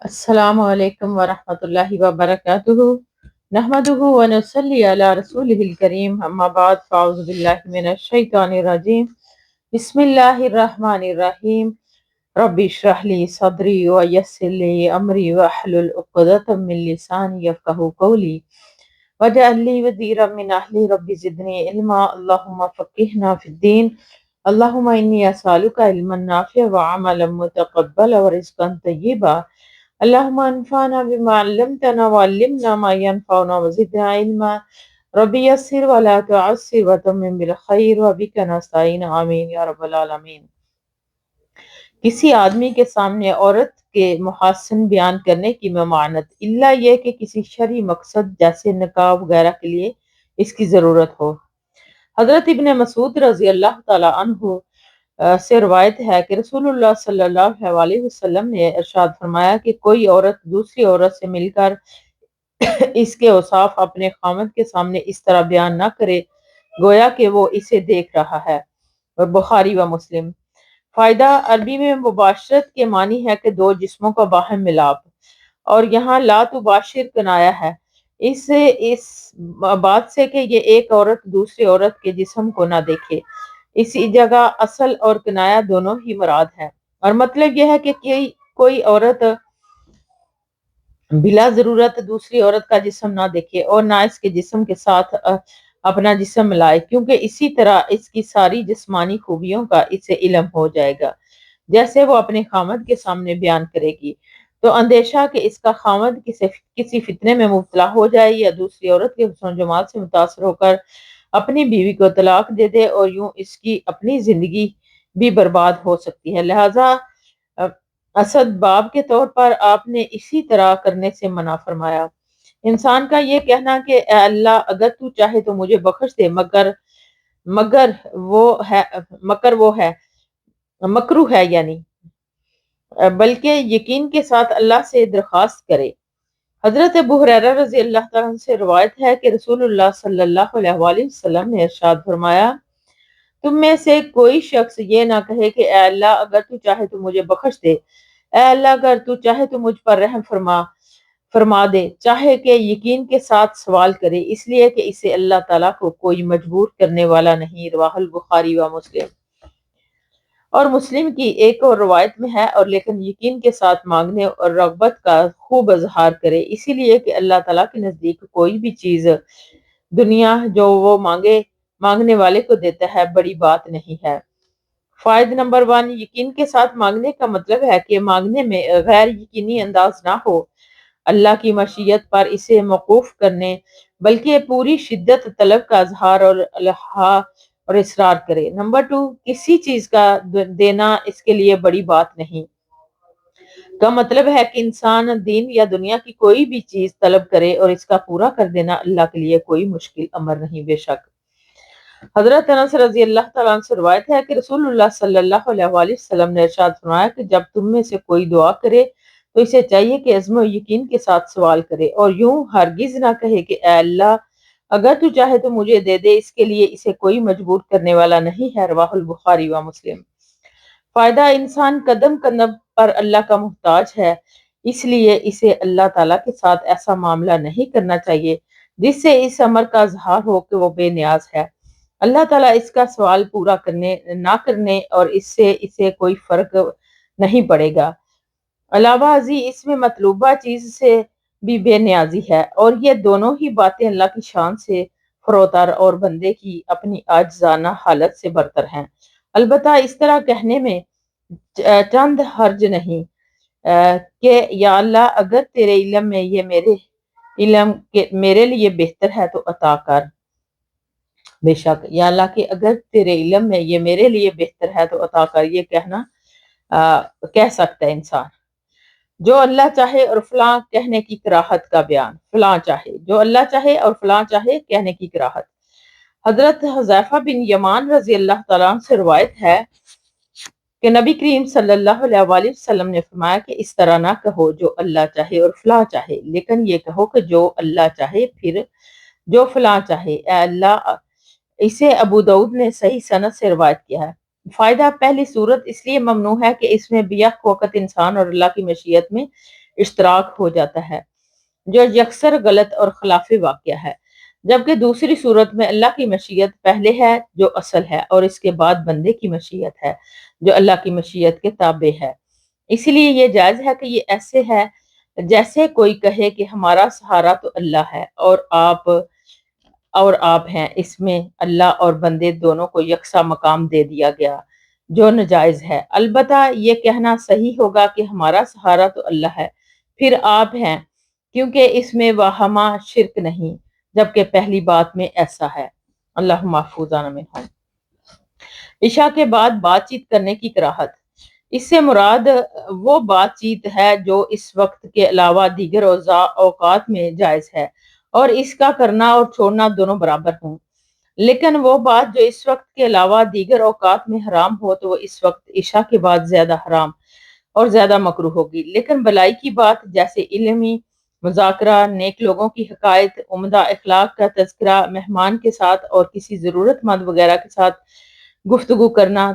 السلام علیکم ورحمۃ اللہ وبرکاتہ نحمدہ ونصلی علی رسولہ الکریم اما بعد فاعوذ باللہ من الشیطان الرجیم بسم اللہ الرحمن الرحیم رب اشرح لی صدری ویسر لی امری واحلل عقدۃ من لسانی یفقہوا قولی واجعل لی وزیرا من اہلی رب زدنی علما اللہم فقہنا فی الدین اللہم انی اسألک علما نافعا وعملا متقبلا ورزقا طیبا اللہم انفعنا بما علمتنا وعلمنا ما ينفعنا وزدنا علما ربی یسر ولا تعسر وتمم بالخیر وبک نستعین آمین یا رب العالمین۔ کسی آدمی کے سامنے عورت کے محاسن بیان کرنے کی ممانعت الا یہ کہ کسی شرعی مقصد جیسے نکاح وغیرہ کے لیے اس کی ضرورت ہو۔ حضرت ابن مسعود رضی اللہ تعالی عنہ سے روایت ہے کہ رسول اللہ صلی اللہ علیہ وسلم نے ارشاد فرمایا کہ کوئی عورت دوسری عورت سے مل کر اس کے اوصاف اپنے خامند کے سامنے اس طرح بیان نہ کرے گویا کہ وہ اسے دیکھ رہا ہے، اور بخاری و مسلم۔ فائدہ عربی میں مباشرت کے معنی ہے کہ دو جسموں کا باہم ملاپ، اور یہاں لا تباشر کنایا ہے اس بات سے کہ یہ ایک عورت دوسری عورت کے جسم کو نہ دیکھے۔ اسی جگہ اصل اور کنایا دونوں ہی مراد ہے، اور مطلب یہ ہے کہ کوئی عورت بلا ضرورت دوسری عورت کا جسم نہ دیکھے اور نہ اس کے جسم کے ساتھ اپنا جسم ملائے، کیونکہ اسی طرح اس کی ساری جسمانی خوبیوں کا اسے علم ہو جائے گا جیسے وہ اپنے خامد کے سامنے بیان کرے گی۔ تو اندیشہ کہ اس کا خامد کسی فتنے میں مبتلا ہو جائے یا دوسری عورت کے حسن و جمال سے متاثر ہو کر اپنی بیوی کو طلاق دے دے، اور یوں اس کی اپنی زندگی بھی برباد ہو سکتی ہے، لہذا اسد باب کے طور پر آپ نے اسی طرح کرنے سے منع فرمایا۔ انسان کا یہ کہنا کہ اے اللہ اگر تو چاہے تو مجھے بخش دے مگر وہ ہے مکروہ ہے، یعنی بلکہ یقین کے ساتھ اللہ سے درخواست کرے۔ حضرت ابو ہریرہ رضی اللہ تعالیٰ عنہ سے روایت ہے کہ رسول اللہ صلی اللہ علیہ وآلہ وسلم نے ارشاد فرمایا، تم میں سے کوئی شخص یہ نہ کہے کہ اے اللہ اگر تو چاہے تو مجھے بخش دے، اے اللہ اگر تو چاہے تو مجھ پر رحم فرما دے، چاہے کہ یقین کے ساتھ سوال کرے، اس لیے کہ اسے اللہ تعالیٰ کو کوئی مجبور کرنے والا نہیں۔ رواہ البخاری و مسلم۔ اور مسلم کی ایک اور روایت میں ہے، اور لیکن یقین کے ساتھ مانگنے اور رغبت کا خوب اظہار کرے، اسی لیے کہ اللہ تعالیٰ کے نزدیک کوئی بھی چیز دنیا جو وہ مانگنے والے کو دیتا ہے بڑی بات نہیں ہے۔ فائدہ نمبر 1، یقین کے ساتھ مانگنے کا مطلب ہے کہ مانگنے میں غیر یقینی انداز نہ ہو، اللہ کی مشیت پر اسے موقوف کرنے، بلکہ پوری شدت طلب کا اظہار اور الہا اور اصرار کرے۔ نمبر 2، کسی چیز کا دینا اس کے لیے بڑی بات نہیں کا مطلب ہے کہ انسان دین یا دنیا کی کوئی بھی چیز طلب کرے اور اس کا پورا کر دینا اللہ کے لیے کوئی مشکل امر نہیں۔ بے شک حضرت انس رضی اللہ تعالیٰ عنہ سے روایت ہے کہ رسول اللہ صلی اللہ علیہ وآلہ وسلم نے ارشاد فرمایا کہ جب تم میں سے کوئی دعا کرے تو اسے چاہیے کہ عزم و یقین کے ساتھ سوال کرے، اور یوں ہرگز نہ کہے کہ اے اللہ اگر تو چاہے تو مجھے دے دے، اس کے لیے اسے کوئی مجبور کرنے والا نہیں ہے۔ رواہ البخاری و مسلم۔ فائدہ، انسان قدم قدم پر اللہ کا محتاج ہے، اس لیے اسے اللہ تعالیٰ کے ساتھ ایسا معاملہ نہیں کرنا چاہیے جس سے اس امر کا اظہار ہو کہ وہ بے نیاز ہے۔ اللہ تعالیٰ اس کا سوال پورا کرنے نہ کرنے اور اس سے اسے کوئی فرق نہیں پڑے گا۔ علاوہ ازیں اس میں مطلوبہ چیز سے بھی بے نیازی ہے، اور یہ دونوں ہی باتیں اللہ کی شان سے فروتر اور بندے کی اپنی عاجزانہ حالت سے برتر ہیں۔ البتہ اس طرح کہنے میں چند حرج نہیں کہ یا اللہ اگر تیرے علم میں یہ میرے لیے بہتر ہے تو عطا کر۔ بے شک یا اللہ کہ اگر تیرے علم میں یہ میرے لیے بہتر ہے تو عطا کر، یہ کہہ سکتا ہے انسان۔ جو اللہ چاہے اور فلاں کہنے کی کراہت کا بیان، فلاں چاہے، جو اللہ چاہے اور فلاں چاہے کہنے کی کراہت۔ حضرت حذیفہ بن یمان رضی اللہ تعالیٰ عنہ سے روایت ہے کہ نبی کریم صلی اللہ علیہ وآلہ وسلم نے فرمایا کہ اس طرح نہ کہو جو اللہ چاہے اور فلاں چاہے، لیکن یہ کہو کہ جو اللہ چاہے پھر جو فلاں چاہے، اے اللہ۔ اسے ابو داؤد نے صحیح سند سے روایت کیا ہے۔ فائدہ، پہلی صورت اس لیے ممنوع ہے کہ اس میں بیک وقت انسان اور اللہ کی مشیت میں اشتراک ہو جاتا ہے، جو یکسر غلط اور خلاف واقعہ ہے، جبکہ دوسری صورت میں اللہ کی مشیت پہلے ہے جو اصل ہے، اور اس کے بعد بندے کی مشیت ہے جو اللہ کی مشیت کے تابع ہے۔ اسی لیے یہ جائز ہے کہ یہ ایسے ہے جیسے کوئی کہے کہ ہمارا سہارا تو اللہ ہے اور آپ ہیں، اس میں اللہ اور بندے دونوں کو یکساں مقام دے دیا گیا، جو ناجائز ہے۔ البتہ یہ کہنا صحیح ہوگا کہ ہمارا سہارا تو اللہ ہے، پھر آپ ہیں، کیونکہ اس میں واہمہ شرک نہیں، جبکہ پہلی بات میں ایسا ہے۔ اللہ محفوظ منہم۔ عشاء کے بعد بات چیت کرنے کی کراہت، اس سے مراد وہ بات چیت ہے جو اس وقت کے علاوہ دیگر اوقات میں جائز ہے، اور اس کا کرنا اور چھوڑنا دونوں برابر ہوں۔ لیکن وہ بات جو اس وقت کے علاوہ دیگر اوقات میں حرام ہو تو وہ اس وقت عشاء کے بعد زیادہ حرام اور زیادہ مکروہ ہوگی۔ لیکن بلائی کی بات جیسے علمی مذاکرہ، نیک لوگوں کی حکایت، عمدہ اخلاق کا تذکرہ، مہمان کے ساتھ اور کسی ضرورت مند وغیرہ کے ساتھ گفتگو کرنا،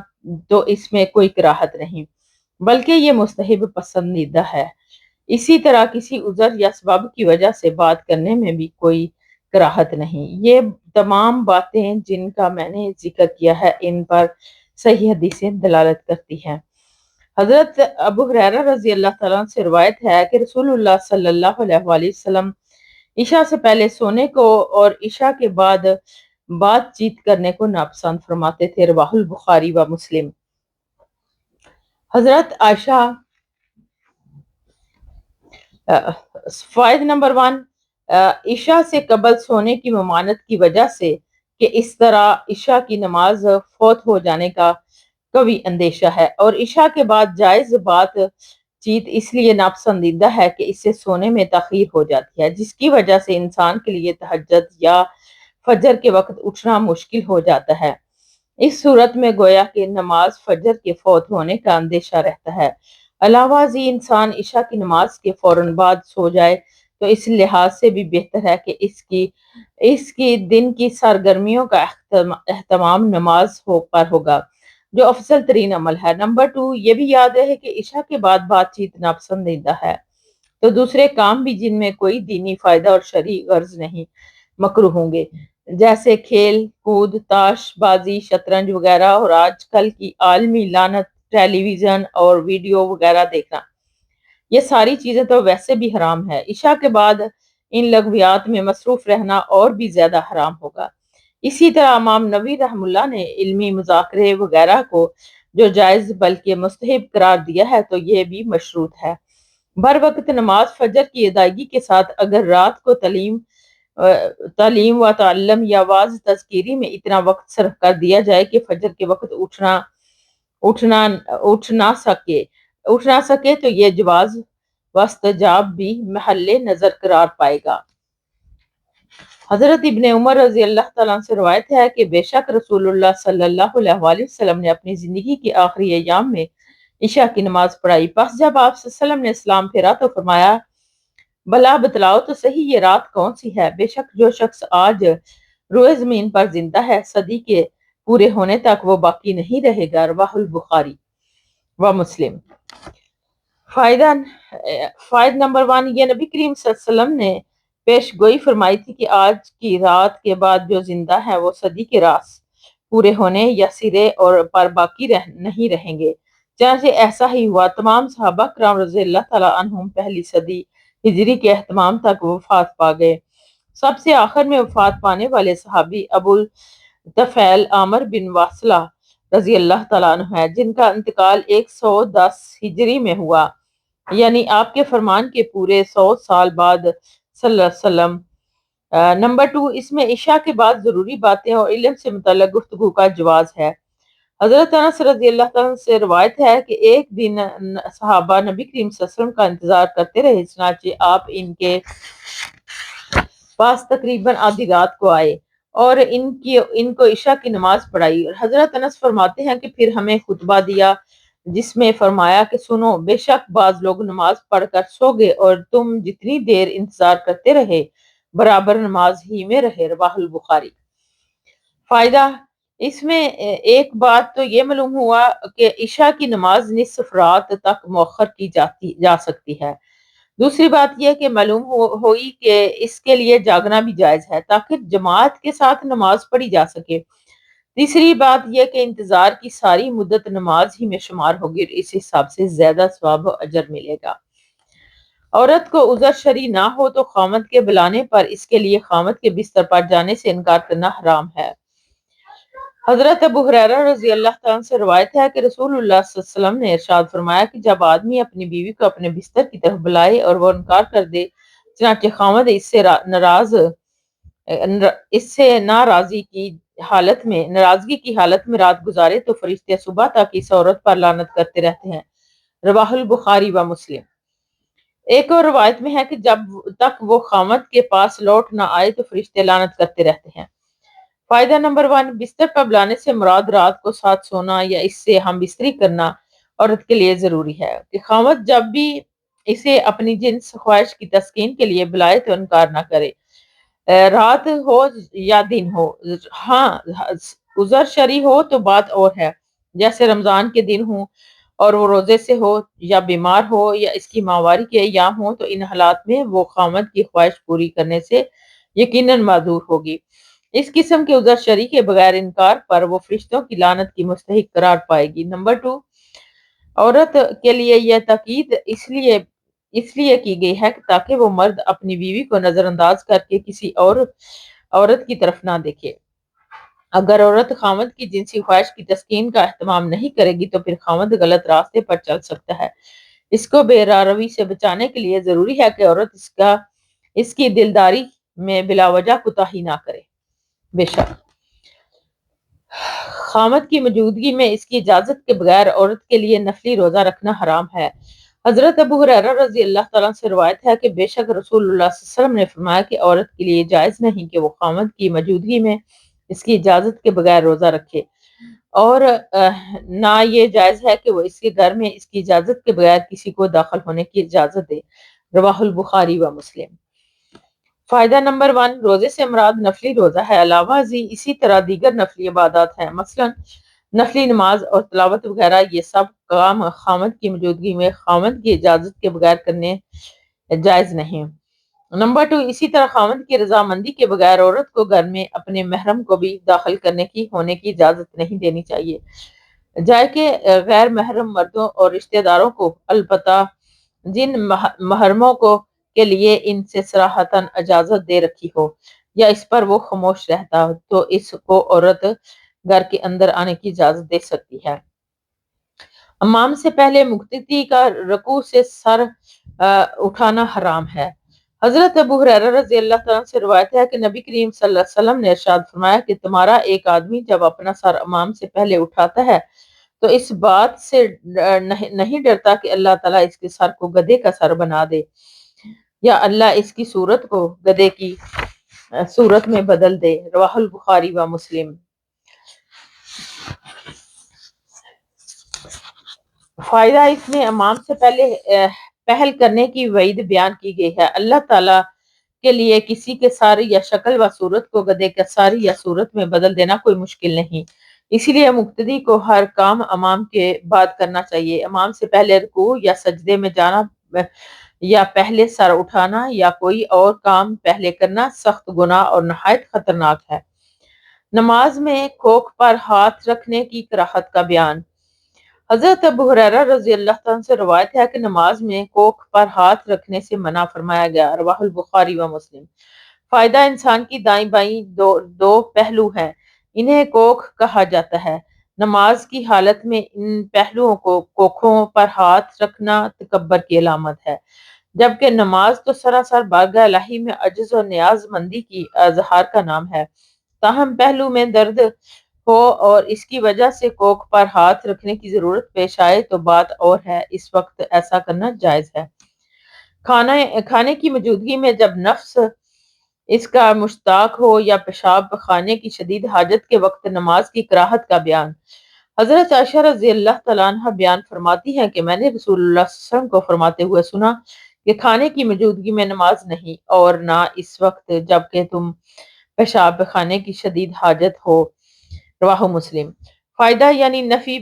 تو اس میں کوئی کراہت نہیں، بلکہ یہ مستحب پسندیدہ ہے۔ اسی طرح کسی عذر یا سبب کی وجہ سے بات کرنے میں بھی کوئی کراہت نہیں۔ یہ تمام باتیں جن کا میں نے ذکر کیا ہے ان پر صحیح حدیثیں دلالت کرتی ہیں۔ حضرت ابو ہریرہ رضی اللہ تعالیٰ عنہ سے روایت ہے کہ رسول اللہ صلی اللہ علیہ وآلہ وسلم عشاء سے پہلے سونے کو اور عشاء کے بعد بات چیت کرنے کو ناپسند فرماتے تھے، رواہ البخاری و مسلم۔ حضرت عائشہ فائد نمبر 1، عشاء سے قبل سونے کی ممانعت کی وجہ سے کہ اس طرح عشاء کی نماز فوت ہو جانے کا قوی اندیشہ ہے، اور عشاء کے بعد جائز بات چیت اس لیے ناپسندیدہ ہے کہ اس سے سونے میں تاخیر ہو جاتی ہے، جس کی وجہ سے انسان کے لیے تہجد یا فجر کے وقت اٹھنا مشکل ہو جاتا ہے۔ اس صورت میں گویا کہ نماز فجر کے فوت ہونے کا اندیشہ رہتا ہے۔ علاوہ ازیں انسان عشاء کی نماز کے فوراً بعد سو جائے تو اس لحاظ سے بھی بہتر ہے کہ اس کی دن کی سرگرمیوں کا اہتمام نماز پر ہوگا، جو افضل ترین عمل ہے۔ نمبر 2، یہ بھی یاد رہے کہ عشاء کے بعد بات چیت ناپسندیدہ ہے تو دوسرے کام بھی جن میں کوئی دینی فائدہ اور شرعی غرض نہیں مکروہ ہوں گے، جیسے کھیل کود، تاش بازی، شطرنج وغیرہ، اور آج کل کی عالمی لعنت ٹیلی ویژن اور ویڈیو وغیرہ دیکھنا۔ یہ ساری چیزیں تو ویسے بھی حرام ہے۔ عشاء کے بعد ان لغویات میں مصروف رہنا اور بھی زیادہ حرام ہوگا۔ اسی طرح امام نووی رحم اللہ نے علمی مذاکرے وغیرہ کو جو جائز بلکہ مستحب قرار دیا ہے تو یہ بھی مشروط ہے۔ بر وقت نماز فجر کی ادائیگی کے ساتھ اگر رات کو تعلیم و تعلم یا واعظ تذکیری میں اتنا وقت صرف کر دیا جائے کہ فجر کے وقت اٹھ نہ سکے تو یہ جواز واستجاب بھی محل نظر قرار پائے گا۔ حضرت ابن عمر رضی اللہ تعالیٰ عنہ سے روایت ہے کہ بے شک رسول اللہ صلی اللہ علیہ وآلہ وسلم نے اپنی زندگی کے آخری ایام میں عشاء کی نماز پڑھائی۔ پس جب آپ صلی اللہ علیہ وسلم نے اسلام پھیرا تو فرمایا، بلا بتلاؤ تو صحیح یہ رات کون سی ہے؟ بے شک جو شخص آج روئے زمین پر زندہ ہے صدی کے پورے ہونے تک وہ باقی نہیں رہے گا، رواہ البخاری و مسلم۔ فائد نمبر 1، یہ نبی کریم صلی اللہ علیہ وسلم نے پیش گوئی فرمائی تھی کہ آج کی رات کے بعد جو زندہ ہے وہ صدی کے راس پورے ہونے یا سرے اور پر باقی نہیں رہیں گے۔ چنانچہ ایسا ہی ہوا۔ تمام صحابہ کرام رضی اللہ تعالیٰ عنہم پہلی صدی ہجری کے اہتمام تک وفات پا گئے۔ سب سے آخر میں وفات پانے والے صحابی ابو الطفیل عامر بن واصلہ رضی اللہ تعالیٰ عنہ ہے، جن کا انتقال 110 ہجری میں ہوا، یعنی آپ کے فرمان کے پورے 100 سال بعد صلی اللہ علیہ وسلم۔ نمبر 2، اس میں عشاء کے بعد ضروری باتیں اور علم سے متعلق گفتگو کا جواز ہے۔ حضرت انس رضی اللہ تعالیٰ عنہ سے روایت ہے کہ ایک دن صحابہ نبی کریم صلی اللہ علیہ وسلم کا انتظار کرتے رہے، چنانچہ آپ ان کے پاس تقریباً آدھی رات کو آئے اور ان کو عشاء کی نماز پڑھائی۔ اور حضرت انس فرماتے ہیں کہ پھر ہمیں خطبہ دیا جس میں فرمایا کہ سنو، بے شک بعض لوگ نماز پڑھ کر سو گئے اور تم جتنی دیر انتظار کرتے رہے برابر نماز ہی میں رہے، رواہ البخاری۔ فائدہ، اس میں ایک بات تو یہ معلوم ہوا کہ عشاء کی نماز نصف رات تک مؤخر کی جا سکتی ہے۔ دوسری بات یہ کہ معلوم ہوئی کہ اس کے لیے جاگنا بھی جائز ہے تاکہ جماعت کے ساتھ نماز پڑھی جا سکے۔ تیسری بات یہ کہ انتظار کی ساری مدت نماز ہی میں شمار ہوگی اور اس حساب سے زیادہ ثواب و اجر ملے گا۔ عورت کو عذر شرعی نہ ہو تو خامد کے بلانے پر اس کے لیے خامد کے بستر پر جانے سے انکار کرنا حرام ہے۔ حضرت ابو ہریرہ رضی اللہ تعالیٰ عنہ سے روایت ہے کہ رسول اللہ صلی اللہ علیہ وسلم نے ارشاد فرمایا کہ جب آدمی اپنی بیوی کو اپنے بستر کی طرف بلائے اور وہ انکار کر دے، چنانچہ خامد اس سے ناراضگی کی حالت میں رات گزارے تو فرشتے صبح تک اس عورت پر لعنت کرتے رہتے ہیں۔ رواہ البخاری و مسلم۔ ایک اور روایت میں ہے کہ جب تک وہ خامد کے پاس لوٹ نہ آئے تو فرشتے لعنت کرتے رہتے ہیں۔ فائدہ نمبر 1، بستر پر بلانے سے مراد رات کو ساتھ سونا یا اس سے ہم بستری کرنا عورت کے لیے ضروری ہے کہ خامد جب بھی اسے اپنی جنس خواہش کی تسکین کے لیے بلائے تو انکار نہ کرے، رات ہو یا دن ہو۔ ہاں عذر شرعی ہو تو بات اور ہے، جیسے رمضان کے دن ہوں اور وہ روزے سے ہو یا بیمار ہو یا اس کی ماہواری کے ایام ہو تو ان حالات میں وہ خامد کی خواہش پوری کرنے سے یقیناً معذور ہوگی۔ اس قسم کے عذر شرعی کے بغیر انکار پر وہ فرشتوں کی لعنت کی مستحق قرار پائے گی۔ نمبر 2، عورت کے لیے یہ تاکید اس لیے کی گئی ہے کہ تاکہ وہ مرد اپنی بیوی کو نظر انداز کر کے کسی اور عورت کی طرف نہ دیکھے۔ اگر عورت خامد کی جنسی خواہش کی تسکین کا اہتمام نہیں کرے گی تو پھر خامد غلط راستے پر چل سکتا ہے۔ اس کو بے راروی سے بچانے کے لیے ضروری ہے کہ عورت اس کی دلداری میں بلا وجہ کوتاہی نہ کرے۔ بے شک خامد کی موجودگی میں اس کی اجازت کے بغیر عورت کے لیے نفلی روزہ رکھنا حرام ہے۔ حضرت ابو ہریرہ رضی اللہ تعالیٰ عنہ سے روایت ہے کہ بے شک رسول اللہ صلی اللہ علیہ وسلم نے فرمایا کہ عورت کے لیے جائز نہیں کہ وہ خامد کی موجودگی میں اس کی اجازت کے بغیر روزہ رکھے، اور نہ یہ جائز ہے کہ وہ اس کے گھر میں اس کی اجازت کے بغیر کسی کو داخل ہونے کی اجازت دے۔ رواہ البخاری و مسلم۔ فائدہ نمبر 1، روزے سے مراد نفلی روزہ ہے، علاوہ ازیں اسی طرح دیگر نفلی عبادات ہیں، مثلا نفلی نماز اور تلاوت وغیرہ، یہ سب کام خامد کی موجودگی میں خامد کی اجازت کے بغیر کرنے جائز نہیں۔ نمبر 2، اسی طرح خامد کی رضامندی کے بغیر عورت کو گھر میں اپنے محرم کو بھی داخل ہونے کی اجازت نہیں دینی چاہیے، جائے کہ غیر محرم مردوں اور رشتہ داروں کو، البتہ جن محرموں کو کے لیے ان سے صراحتاً اجازت دے رکھی ہو یا اس پر وہ خاموش رہتا ہو تو اس کو عورت گھر کے اندر آنے کی اجازت دے سکتی ہے۔ امام سے پہلے مقتدی کا رکوع سے سر اٹھانا حرام ہے۔ حضرت ابو ہریرہ رضی اللہ تعالیٰ عنہ سے روایت ہے کہ نبی کریم صلی اللہ علیہ وسلم نے ارشاد فرمایا کہ تمہارا ایک آدمی جب اپنا سر امام سے پہلے اٹھاتا ہے تو اس بات سے نہیں ڈرتا کہ اللہ تعالیٰ اس کے سر کو گدھے کا سر بنا دے یا اللہ اس کی صورت کو گدھے کی صورت میں بدل دے۔ رواہ البخاری و مسلم۔ فائدہ اس میں امام سے پہلے پہل کرنے کی وعید بیان کی گئی ہے۔ اللہ تعالیٰ کے لیے کسی کے سر یا شکل و صورت کو گدھے کے سر یا صورت میں بدل دینا کوئی مشکل نہیں، اسی لیے مقتدی کو ہر کام امام کے بعد کرنا چاہیے۔ امام سے پہلے رکوع یا سجدے میں جانا یا پہلے سر اٹھانا یا کوئی اور کام پہلے کرنا سخت گناہ اور نہایت خطرناک ہے۔ نماز میں کوکھ پر ہاتھ رکھنے کی کراہت کا بیان۔ حضرت ابو ہریرہ رضی اللہ تعالیٰ عنہ سے روایت ہے کہ نماز میں کوکھ پر ہاتھ رکھنے سے منع فرمایا گیا، رواہ البخاری و مسلم۔ فائدہ انسان کی دائیں بائیں دو پہلو ہیں، انہیں کوکھ کہا جاتا ہے۔ نماز کی حالت میں ان پہلوؤں کو کوکھوں پر ہاتھ رکھنا تکبر کی علامت ہے، جبکہ نماز تو سراسر بارگاہ الہی میں عجز و نیاز مندی کی اظہار کا نام ہے۔ تاہم پہلو میں درد ہو اور اس کی وجہ سے کوکھ پر ہاتھ رکھنے کی ضرورت پیش آئے تو بات اور ہے، اس وقت ایسا کرنا جائز ہے۔ کھانے کی موجودگی میں جب نفس اس کا مشتاق ہو یا پیشاب خانے کی شدید حاجت کے وقت نماز کی کراہت کا بیان۔ حضرت عائشہ رضی اللہ تعالیٰ عنہ بیان فرماتی ہیں کہ میں نے رسول اللہ صلی اللہ علیہ وسلم کو فرماتے ہوئے سنا کہ کھانے کی موجودگی میں نماز نہیں، اور نہ اس وقت جب کہ تم پیشاب خانے کی شدید حاجت ہو۔ رواہ مسلم۔ فائدہ یعنی نفی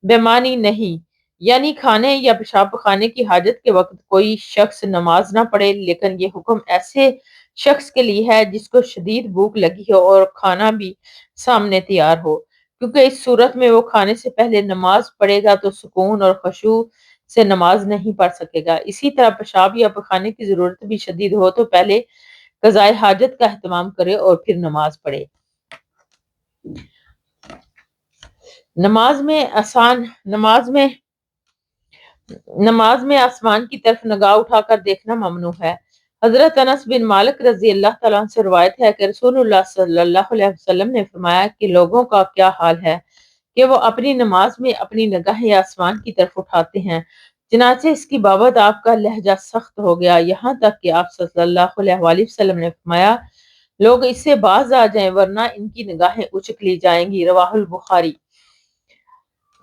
بمعنی نہیں یعنی کھانے یا پیشاب خانے کی حاجت کے وقت کوئی شخص نماز نہ پڑھے، لیکن یہ حکم ایسے شخص کے لیے ہے جس کو شدید بھوک لگی ہو اور کھانا بھی سامنے تیار ہو، کیونکہ اس صورت میں وہ کھانے سے پہلے نماز پڑھے گا تو سکون اور خشوع سے نماز نہیں پڑھ سکے گا۔ اسی طرح پیشاب یا پخانے کی ضرورت بھی شدید ہو تو پہلے قضائے حاجت کا اہتمام کرے اور پھر نماز پڑھے۔ نماز میں آسمان کی طرف نگاہ اٹھا کر دیکھنا ممنوع ہے۔ حضرت انس بن مالک رضی اللہ تعالیٰ عنہ سے روایت ہے کہ رسول اللہ صلی اللہ علیہ وسلم نے فرمایا کہ لوگوں کا کیا حال ہے کہ وہ اپنی نماز میں اپنی نگاہیں آسمان کی طرف اٹھاتے ہیں، چنانچہ اس کی بابت آپ کا لہجہ سخت ہو گیا، یہاں تک کہ آپ صلی اللہ علیہ وآلہ وسلم نے فرمایا لوگ اس سے باز آ جائیں ورنہ ان کی نگاہیں اچک لی جائیں گی۔ رواہ البخاری۔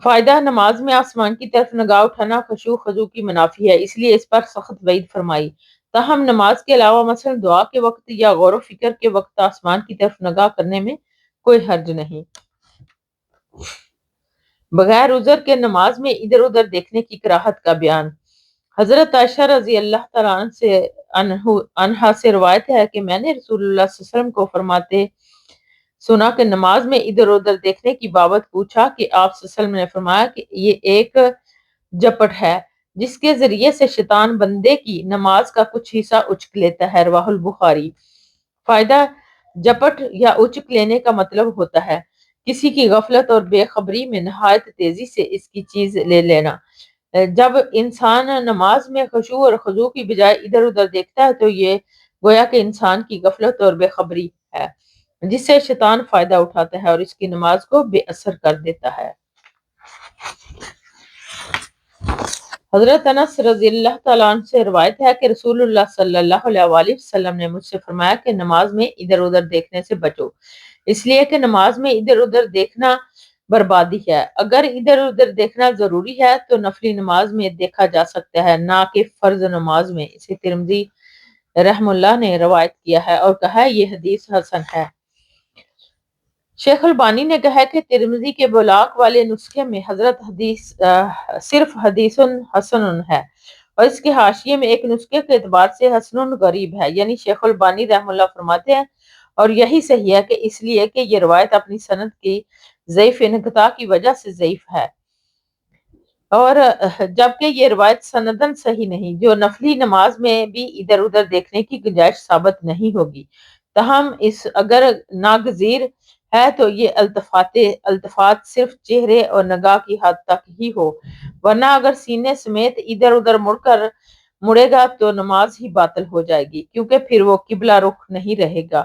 فائدہ: نماز میں آسمان کی طرف نگاہ اٹھانا خشوع خضوع کی منافی ہے، اس لیے اس پر سخت وعید فرمائی۔ تاہم نماز کے علاوہ مثلا دعا کے وقت یا غور و فکر کے وقت آسمان کی طرف نگاہ کرنے میں کوئی حرج نہیں۔ بغیر عذر کے نماز میں ادھر ادھر دیکھنے کی کراہت کا بیان۔ حضرت عائشہ رضی اللہ تعالیٰ عنہا سے روایت ہے کہ میں نے رسول اللہ صلی اللہ علیہ وسلم کو فرماتے سنا کہ نماز میں ادھر ادھر دیکھنے کی بابت پوچھا کہ آپ صلی اللہ علیہ وسلم نے فرمایا کہ یہ ایک جپٹ ہے جس کے ذریعے سے شیطان بندے کی نماز کا کچھ حصہ اچک لیتا ہے۔ رواہ البخاری۔ فائدہ: جپٹ یا اچک لینے کا مطلب ہوتا ہے کسی کی غفلت اور بے خبری میں نہایت تیزی سے اس کی چیز لے لینا۔ جب انسان نماز میں خشوع اور خضوع کی بجائے ادھر ادھر دیکھتا ہے تو یہ گویا کہ انسان کی غفلت اور بے خبری ہے جس سے شیطان فائدہ اٹھاتا ہے اور اس کی نماز کو بے اثر کر دیتا ہے۔ حضرت انس رضی اللہ تعالیٰ عنہ سے روایت ہے کہ رسول اللہ صلی اللہ علیہ وآلہ وسلم نے مجھ سے فرمایا کہ نماز میں ادھر ادھر دیکھنے سے بچو، اس لیے کہ نماز میں ادھر ادھر دیکھنا بربادی ہے۔ اگر ادھر ادھر دیکھنا ضروری ہے تو نفلی نماز میں دیکھا جا سکتا ہے، نہ کہ فرض نماز میں۔ اسے ترمذی رحم اللہ نے روایت کیا ہے اور کہا ہے یہ حدیث حسن ہے۔ شیخ البانی نے کہا کہ ترمذی کے بلاغ والے نسخے میں صرف حدیث حسن ہے اور اس کے حاشیے میں ایک نسخے کے اعتبار سے حسن غریب ہے، یعنی شیخ البانی رحم اللہ فرماتے ہیں اور یہی صحیح ہے کہ اس لیے کہ یہ روایت اپنی سند کی ضعیف انقطاع کی وجہ سے ضعیف ہے، اور جبکہ یہ روایت سندن صحیح نہیں، جو نفلی نماز میں بھی ادھر ادھر دیکھنے کی گنجائش ثابت نہیں ہوگی۔ تاہم اس اگر ناگزیر ہے تو یہ التفات صرف چہرے اور نگاہ کی حد تک ہی ہو، ورنہ اگر سینے سمیت ادھر ادھر مڑے گا تو نماز ہی باطل ہو جائے گی، کیونکہ پھر وہ قبلہ رخ نہیں رہے گا،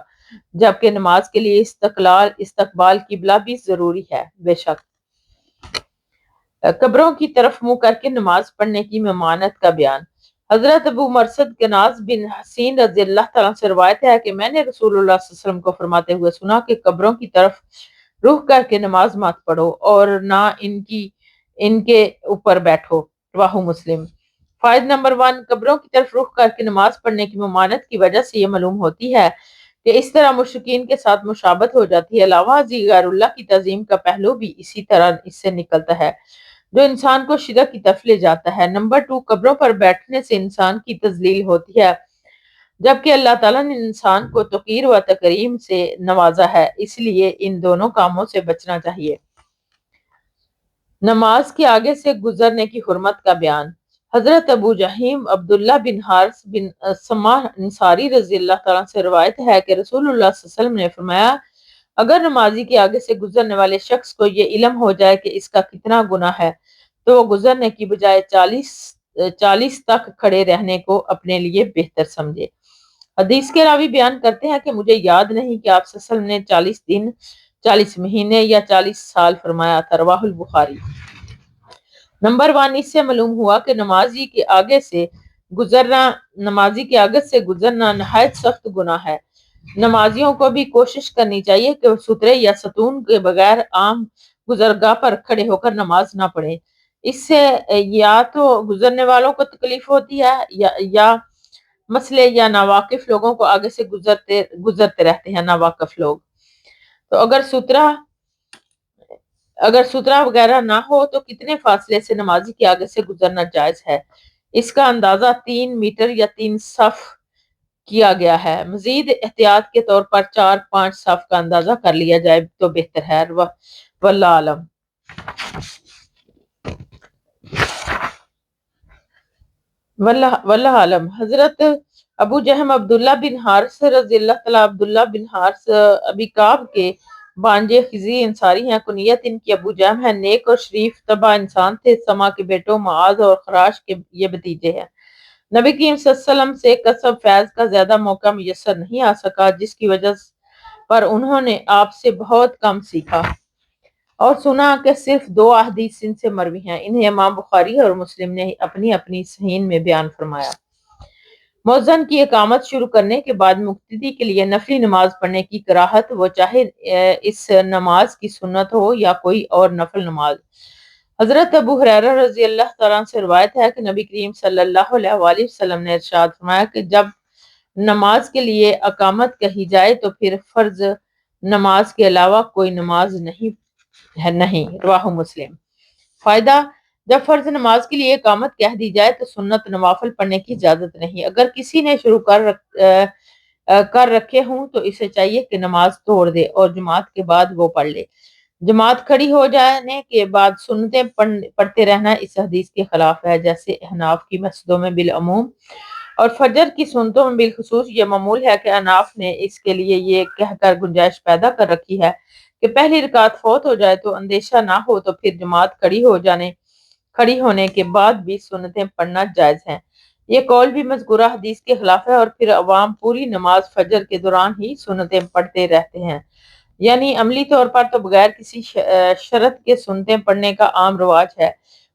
جبکہ نماز کے لیے استقبال قبلہ بھی ضروری ہے۔ بے شک قبروں کی طرف منہ کر کے نماز پڑھنے کی ممانعت کا بیان۔ حضرت ابو مرثد کناز بن حسین رضی اللہ تعالیٰ سے روایت ہے کہ میں نے رسول اللہ صلی اللہ علیہ وسلم کو فرماتے ہوئے سنا کہ قبروں کی طرف رخ کر کے نماز مت پڑھو اور نہ ان کے اوپر بیٹھو۔ رواہ مسلم۔ فائدہ نمبر 1، قبروں کی طرف رخ کر کے نماز پڑھنے کی ممانعت کی وجہ سے یہ معلوم ہوتی ہے کہ اس طرح مشرکین کے ساتھ مشابہت ہو جاتی ہے۔ علاوہ ازیں غیر اللہ کی تعظیم کا پہلو بھی اسی طرح اس سے نکلتا ہے جو انسان کو شرک کی طرف لے جاتا ہے۔ نمبر 2، قبروں پر بیٹھنے سے انسان کی تذلیل ہوتی ہے، جبکہ اللہ تعالیٰ نے انسان کو توقیر و تکریم سے نوازا ہے، اس لیے ان دونوں کاموں سے بچنا چاہیے۔ نماز کے آگے سے گزرنے کی حرمت کا بیان۔ حضرت ابو جہیم عبداللہ بن حارث بن سماح انصاری رضی اللہ تعالیٰ سے روایت ہے کہ رسول اللہ صلی اللہ علیہ وسلم نے فرمایا اگر نمازی کے آگے سے گزرنے والے شخص کو یہ علم ہو جائے کہ اس کا کتنا گناہ ہے تو وہ گزرنے کی بجائے 40 تک کھڑے رہنے کو اپنے لیے بہتر سمجھے۔ حدیث کے راوی بیان کرتے ہیں کہ مجھے یاد نہیں کہ آپ صلی اللہ علیہ وسلم نے 40 دن، 40 مہینے یا 40 سال فرمایا تھا۔ رواہ البخاری۔ نمبر 1، اس سے معلوم ہوا کہ نمازی کے آگے سے گزرنا نہایت سخت گناہ ہے۔ نمازیوں کو بھی کوشش کرنی چاہیے کہ وہ سترے یا ستون کے بغیر عام گزرگاہ پر کھڑے ہو کر نماز نہ پڑھیں۔ اس سے یا تو گزرنے والوں کو تکلیف ہوتی ہے یا مسئلے یا ناواقف لوگوں کو آگے سے گزرتے رہتے ہیں ناواقف لوگ۔ تو اگر سترہ وغیرہ نہ ہو تو کتنے فاصلے سے نمازی کے آگے سے گزرنا جائز ہے؟ اس کا اندازہ 3 میٹر یا 3 صف کیا گیا ہے۔ مزید احتیاط کے طور پر 4-5 صف کا اندازہ کر لیا جائے تو بہتر ہے۔ واللہ عالم۔ واللہ عالم۔ حضرت ابو جہم عبداللہ بن حارث رضی اللہ تعالیٰ عبداللہ بن حارث ابی کعب کے بانجے خزی انصاری ہیں، کنیت ان کی ابو جہم ہے، نیک اور شریف طبع انسان تھے، سما کے بیٹوں معاذ اور خراش کے یہ بھتیجے ہیں۔ نبی کریم صلی اللہ علیہ وسلم سے کسب فیض کا زیادہ موقع میسر نہیں آ سکا، جس کی وجہ پر انہوں نے آپ سے بہت کم سیکھا اور سنا کہ صرف 2 احادیث ان سے مروی ہیں۔ انہیں امام بخاری اور مسلم نے اپنی اپنی صحیح میں بیان فرمایا۔ مؤذن کی اقامت شروع کرنے کے بعد مقتدی کے لیے نفلی نماز پڑھنے کی کراہت، وہ چاہے اس نماز کی سنت ہو یا کوئی اور نفل نماز۔ حضرت ابو ہریرہ رضی اللہ تعالیٰ عنہ سے روایت ہے کہ نبی کریم صلی اللہ علیہ وآلہ وسلم نے ارشاد فرمایا کہ جب نماز کے لیے اقامت کہی جائے تو پھر فرض نماز کے علاوہ کوئی نماز نہیں۔ رواہ مسلم۔ فائدہ: جب فرض نماز کے لیے اقامت کہہ دی جائے تو سنت نوافل پڑھنے کی اجازت نہیں۔ اگر کسی نے شروع کر رکھے ہوں تو اسے چاہیے کہ نماز توڑ دے اور جماعت کے بعد وہ پڑھ لے۔ جماعت کھڑی ہو جانے کے بعد سنتیں پڑھتے رہنا اس حدیث کے خلاف ہے، جیسے احناف کی مسجدوں میں بالعموم اور فجر کی سنتوں میں بالخصوص یہ معمول ہے کہ احناف نے اس کے لیے یہ کہہ کر گنجائش پیدا کر رکھی ہے کہ پہلی رکعت فوت ہو جائے تو اندیشہ نہ ہو تو پھر جماعت کھڑی ہونے کے بعد بھی سنتیں پڑھنا جائز ہے۔ یہ قول بھی مذکورہ حدیث کے خلاف ہے، اور پھر عوام پوری نماز فجر کے دوران ہی سنتیں پڑھتے رہتے ہیں، یعنی عملی طور پر تو بغیر کسی شرط کے سنتیں پڑھنے کا عام رواج ہے۔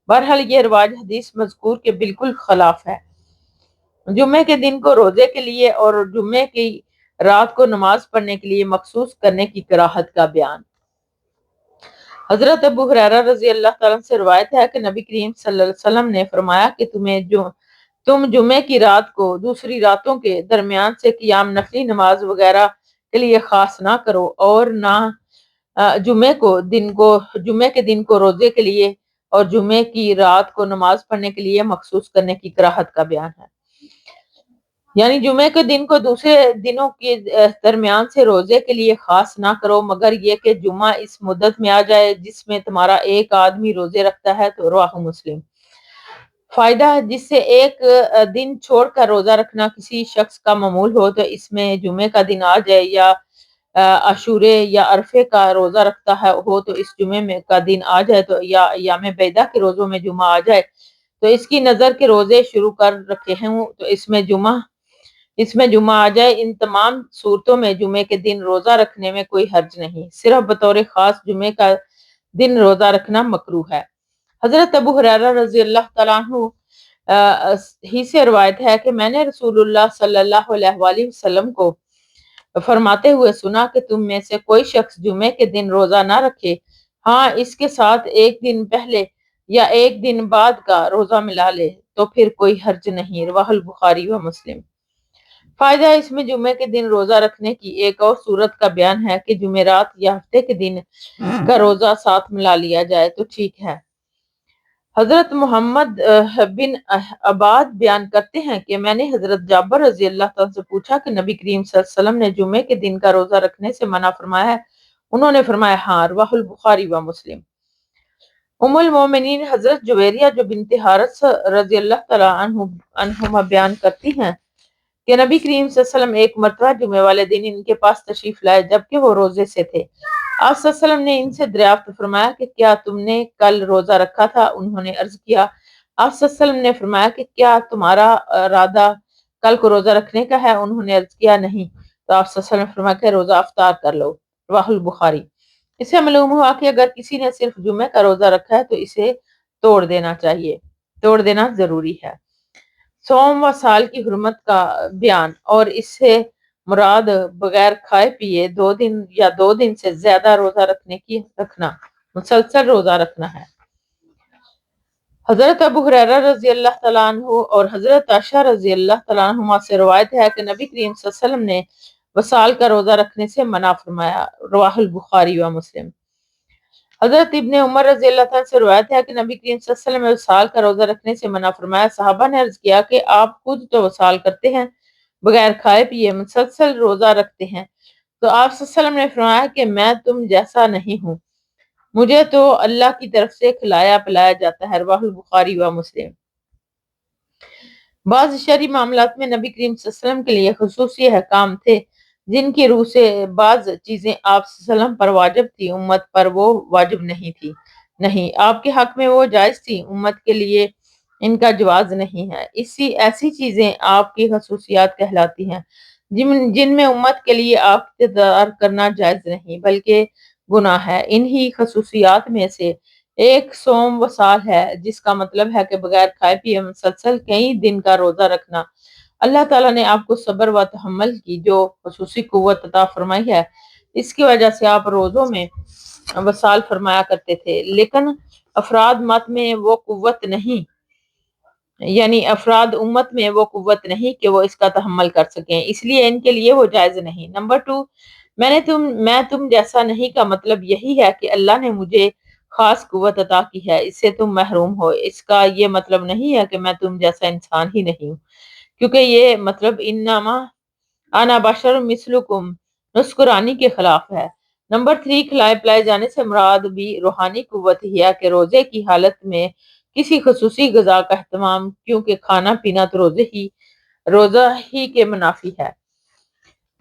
بہرحال یہ رواج حدیث مذکور کے بالکل خلاف ہے۔ جمعے کے دن کو روزے کے لیے اور جمعے کی رات کو نماز پڑھنے کے لیے مخصوص کرنے کی کراہت کا بیان۔ حضرت ابو ہریرہ رضی اللہ تعالیٰ سے روایت ہے کہ نبی کریم صلی اللہ علیہ وسلم نے فرمایا کہ تم جمعے کی رات کو دوسری راتوں کے درمیان سے قیام نفلی نماز وغیرہ کے لیے خاص نہ کرو، اور نہ جمعے کے دن کو روزے کے لیے اور جمعے کی رات کو نماز پڑھنے کے لیے مخصوص کرنے کی کراہت کا بیان ہے۔ یعنی جمعے کے دن کو دوسرے دنوں کے درمیان سے روزے کے لیے خاص نہ کرو، مگر یہ کہ جمعہ اس مدت میں آ جائے جس میں تمہارا ایک آدمی روزے رکھتا ہے تو رواہ مسلم۔ فائدہ: جس سے ایک دن چھوڑ کر روزہ رکھنا کسی شخص کا معمول ہو تو اس میں جمعے کا دن آ جائے، یا عاشورے یا عرفے کا روزہ رکھتا ہو تو اس جمعے میں کا دن آ جائے تو، یا ایام بیدہ کے روزوں میں جمعہ آ جائے تو اس کی نظر کے روزے شروع کر رکھے ہوں تو اس میں جمعہ آ جائے۔ ان تمام صورتوں میں جمعے کے دن روزہ رکھنے میں کوئی حرج نہیں، صرف بطور خاص جمعے کا دن روزہ رکھنا مکروہ ہے۔ حضرت ابو ہریرہ رضی اللہ تعالیٰ عنہ ہی سے روایت ہے کہ میں نے رسول اللہ صلی اللہ علیہ وآلہ وسلم کو فرماتے ہوئے سنا کہ تم میں سے کوئی شخص جمعے کے دن روزہ نہ رکھے، ہاں اس کے ساتھ ایک دن پہلے یا ایک دن بعد کا روزہ ملا لے تو پھر کوئی حرج نہیں۔ رواہ البخاری و مسلم۔ فائدہ: اس میں جمعے کے دن روزہ رکھنے کی ایک اور صورت کا بیان ہے کہ جمعرات یا ہفتے کے دن کا روزہ ساتھ ملا لیا جائے تو ٹھیک ہے۔ حضرت محمد بن عباد بیان کرتے ہیں کہ میں نے حضرت جابر رضی اللہ تعالیٰ سے پوچھا کہ نبی کریم صلی اللہ علیہ وسلم نے جمعے کے دن کا روزہ رکھنے سے منع فرمایا ہے؟ انہوں نے فرمایا ہاں۔ رواہ البخاری و مسلم۔ ام المومنین حضرت جویریہ جو بنت حارث رضی اللہ تعالیٰ عنہما بیان کرتی ہیں کہ نبی کریم صلی اللہ علیہ وسلم ایک مرتبہ جمعے والے دن ان کے پاس تشریف لائے جبکہ وہ روزے سے تھے۔ آپ صلی اللہ علیہ وسلم نے ان سے دریافت فرمایا کہ کیا تم نے کل روزہ رکھا تھا؟ انہوں نے عرض کیا۔ آپ صلی اللہ علیہ وسلم نے فرمایا کہ کیا تمہارا ارادہ کل کو روزہ رکھنے کا ہے؟ انہوں نے عرض کیا نہیں۔ تو آپ صلی اللہ علیہ وسلم نے فرمایا کہ روزہ افطار کر لو۔ رواہ البخاری۔ اس سے معلوم ہوا کہ اگر کسی نے صرف جمعے کا روزہ رکھا ہے تو اسے توڑ دینا ضروری ہے۔ صوم و سال کی حرمت کا بیان، اور اس سے مراد بغیر کھائے پیے 2 دن یا 2 دن سے زیادہ روزہ رکھنا مسلسل روزہ رکھنا ہے۔ حضرت ابو ہریرہ رضی اللہ تعالیٰ عنہ اور حضرت عائشہ رضی اللہ تعالیٰ عنہما سے روایت ہے کہ نبی کریم صلی اللہ علیہ وسلم نے وصال کا روزہ رکھنے سے منع فرمایا۔ رواہ البخاری و مسلم۔ حضرت ابن عمر رضی اللہ تعالیٰ سے روایت ہے کہ نبی کریم صلی اللہ علیہ وسلم نے وصال کا روزہ رکھنے سے منع فرمایا۔ صحابہ نے عرض کیا کہ آپ خود تو وصال کرتے ہیں، بغیر کھائے پیے مسلسل روزہ رکھتے ہیں، تو آپ صلی اللہ علیہ وسلم نے فرمایا کہ میں تم جیسا نہیں ہوں، مجھے تو اللہ کی طرف سے کھلایا پلایا جاتا ہے۔ رواہ البخاری و مسلم۔ بعض شرعی معاملات میں نبی کریم صلی اللہ علیہ وسلم کے لیے خصوصی احکام تھے جن کی روح سے بعض چیزیں آپ صلی اللہ علیہ وسلم پر واجب تھی، امت پر وہ واجب نہیں تھی۔ نہیں، آپ کے حق میں وہ جائز تھی، امت کے لیے ان کا جواز نہیں ہے۔ ایسی چیزیں آپ کی خصوصیات کہلاتی ہیں جن میں امت کے لیے آپ اقتدار کرنا جائز نہیں بلکہ گناہ ہے۔ انہی خصوصیات میں سے ایک سوم وصال ہے، جس کا مطلب ہے کہ بغیر کھائے پیے مسلسل کئی دن کا روزہ رکھنا۔ اللہ تعالیٰ نے آپ کو صبر و تحمل کی جو خصوصی قوت عطا فرمائی ہے، اس کی وجہ سے آپ روزوں میں وصال فرمایا کرتے تھے، لیکن افراد مت میں وہ قوت نہیں، یعنی افراد امت میں وہ قوت نہیں کہ وہ اس کا تحمل کر سکیں، اس لیے ان کے لیے وہ جائز نہیں۔ نمبر 2، میں تم جیسا نہیں کا مطلب یہی ہے کہ اللہ نے مجھے خاص قوت عطا کی ہے، اس سے تم محروم ہو۔ اس کا یہ مطلب نہیں ہے کہ میں تم جیسا انسان ہی نہیں ہوں، کیونکہ یہ مطلب انما انا بشر مثلکم نسکرانی کے خلاف ہے۔ نمبر 3، کھلائے پلائے جانے سے مراد بھی روحانی قوت ہی ہے کہ روزے کی حالت میں کسی خصوصی غذا کا اہتمام، کیونکہ کھانا پینا تو روزہ ہی کے منافی ہے۔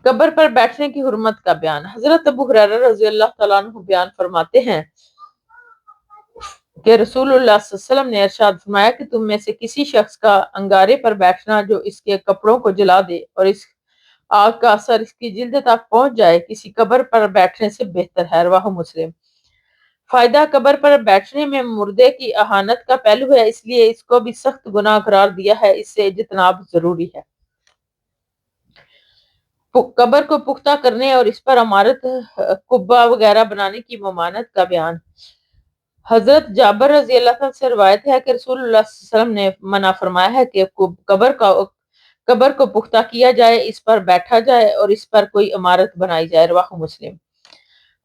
قبر پر بیٹھنے کی حرمت کا بیان۔ حضرت ابو ہریرہ رضی اللہ تعالیٰ عنہ بیان فرماتے ہیں کہ رسول اللہ صلی اللہ علیہ وسلم نے ارشاد فرمایا کہ تم میں سے کسی شخص کا انگارے پر بیٹھنا جو اس کے کپڑوں کو جلا دے اور اس آگ کا اثر اس کی جلد تک پہنچ جائے، کسی قبر پر بیٹھنے سے بہتر ہے۔ رواہ مسلم۔ فائدہ، قبر پر بیٹھنے میں مردے کی اہانت کا پہلو ہے، اس لیے اس کو بھی سخت گناہ قرار دیا ہے، اس سے اجتناب ضروری ہے۔ قبر کو پختہ کرنے اور اس پر عمارت قبہ وغیرہ بنانے کی ممانعت کا بیان۔ حضرت جابر رضی اللہ عنہ سے روایت ہے کہ رسول اللہ صلی اللہ علیہ وسلم نے منع فرمایا ہے کہ قبر کو پختہ کیا جائے، اس پر بیٹھا جائے اور اس پر کوئی عمارت بنائی جائے۔ رواہ مسلم۔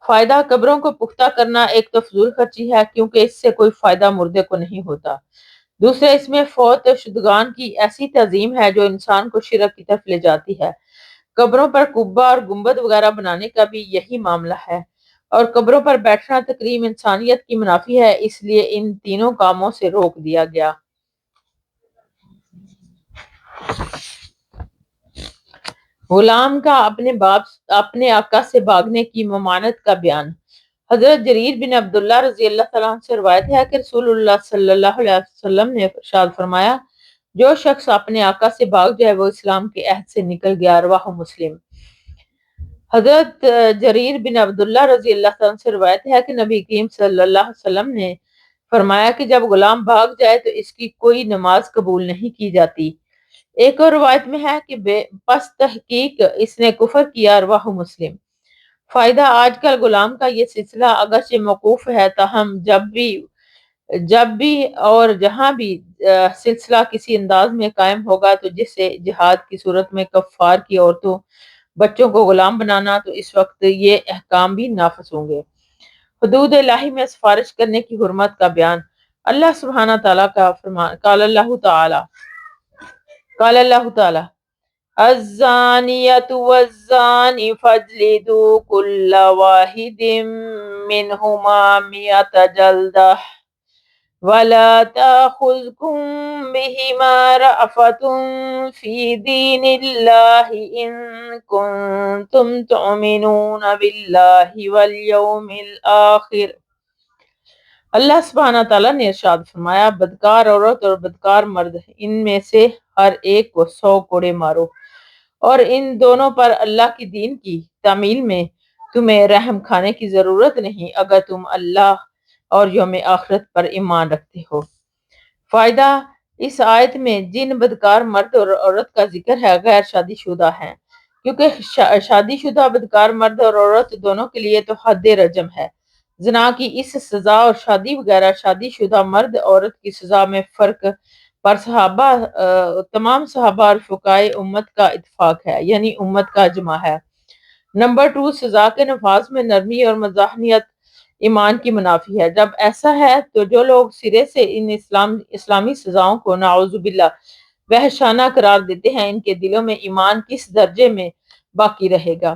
فائدہ، قبروں کو پختہ کرنا ایک تو فضول خرچی ہے کیونکہ اس سے کوئی فائدہ مردے کو نہیں ہوتا، دوسرا اس میں فوت شدگان کی ایسی تعظیم ہے جو انسان کو شرک کی طرف لے جاتی ہے۔ قبروں پر قبہ اور گنبد وغیرہ بنانے کا بھی یہی معاملہ ہے، اور قبروں پر بیٹھنا تکریم انسانیت کی منافی ہے، اس لیے ان تینوں کاموں سے روک دیا گیا۔ غلام کا اپنے آقا سے بھاگنے کی ممانعت کا بیان۔ حضرت جریر بن عبداللہ رضی اللہ تعالیٰ عنہ سے روایت ہے کہ رسول اللہ صلی اللہ علیہ وسلم نے ارشاد فرمایا، جو شخص اپنے آقا سے بھاگ جائے وہ اسلام کے عہد سے نکل گیا۔ رواہ مسلم۔ حضرت جریر بن عبداللہ رضی اللہ عنہ سے روایت ہے کہ نبی کریم صلی اللہ علیہ وسلم نے فرمایا کہ جب غلام بھاگ جائے تو اس کی کوئی نماز قبول نہیں کی جاتی۔ ایک اور روایت میں ہے کہ پس تحقیق اس نے کفر کیا۔ رواہ مسلم۔ فائدہ، آج کل غلام کا یہ سلسلہ اگرچہ موقوف ہے، تاہم جب بھی اور جہاں بھی سلسلہ کسی انداز میں قائم ہوگا تو جسے جہاد کی صورت میں کفار کی عورتوں بچوں کو غلام بنانا، تو اس وقت یہ احکام بھی نافذ ہوں گے۔ حدود الہی میں سفارش کرنے کی حرمت کا بیان۔ اللہ سبحانہ تعالیٰ کا فرمان، قال اللہ تعالیٰ الزانیۃ والزانی فاجلدوا کل واحد منہما مئۃ جلدہ ولا تأخذکم بہما رأفۃ فی دین اللہ ان کنتم تؤمنون باللہ والیوم الآخر۔ اللہ سبحانہ تعالیٰ نے ارشاد فرمایا، بدکار عورت اور بدکار مرد، ان میں سے ہر ایک کو 100 کوڑے مارو، اور ان دونوں پر اللہ کی دین کی تعمیل میں تمہیں رحم کھانے کی ضرورت نہیں اگر تم اللہ اور یوم آخرت پر ایمان رکھتے ہو۔ فائدہ، اس آیت میں جن بدکار مرد اور عورت کا ذکر ہے غیر شادی شدہ ہیں، کیونکہ شادی شدہ بدکار مرد اور عورت دونوں کے لیے تو حد رجم ہے۔ زنا کی اس سزا اور شادی وغیرہ شادی شدہ مرد عورت کی سزا میں فرق پر تمام صحابہ اور فقہائے امت کا اتفاق ہے، یعنی امت کا اجماع ہے۔ نمبر 2، سزا کے نفاذ میں نرمی اور مزاحنیت ایمان کی منافی ہے۔ جب ایسا ہے تو جو لوگ سرے سے ان اسلامی سزاؤں کو نعوذ باللہ وحشانہ قرار دیتے ہیں، ان کے دلوں میں ایمان کس درجے میں باقی رہے گا؟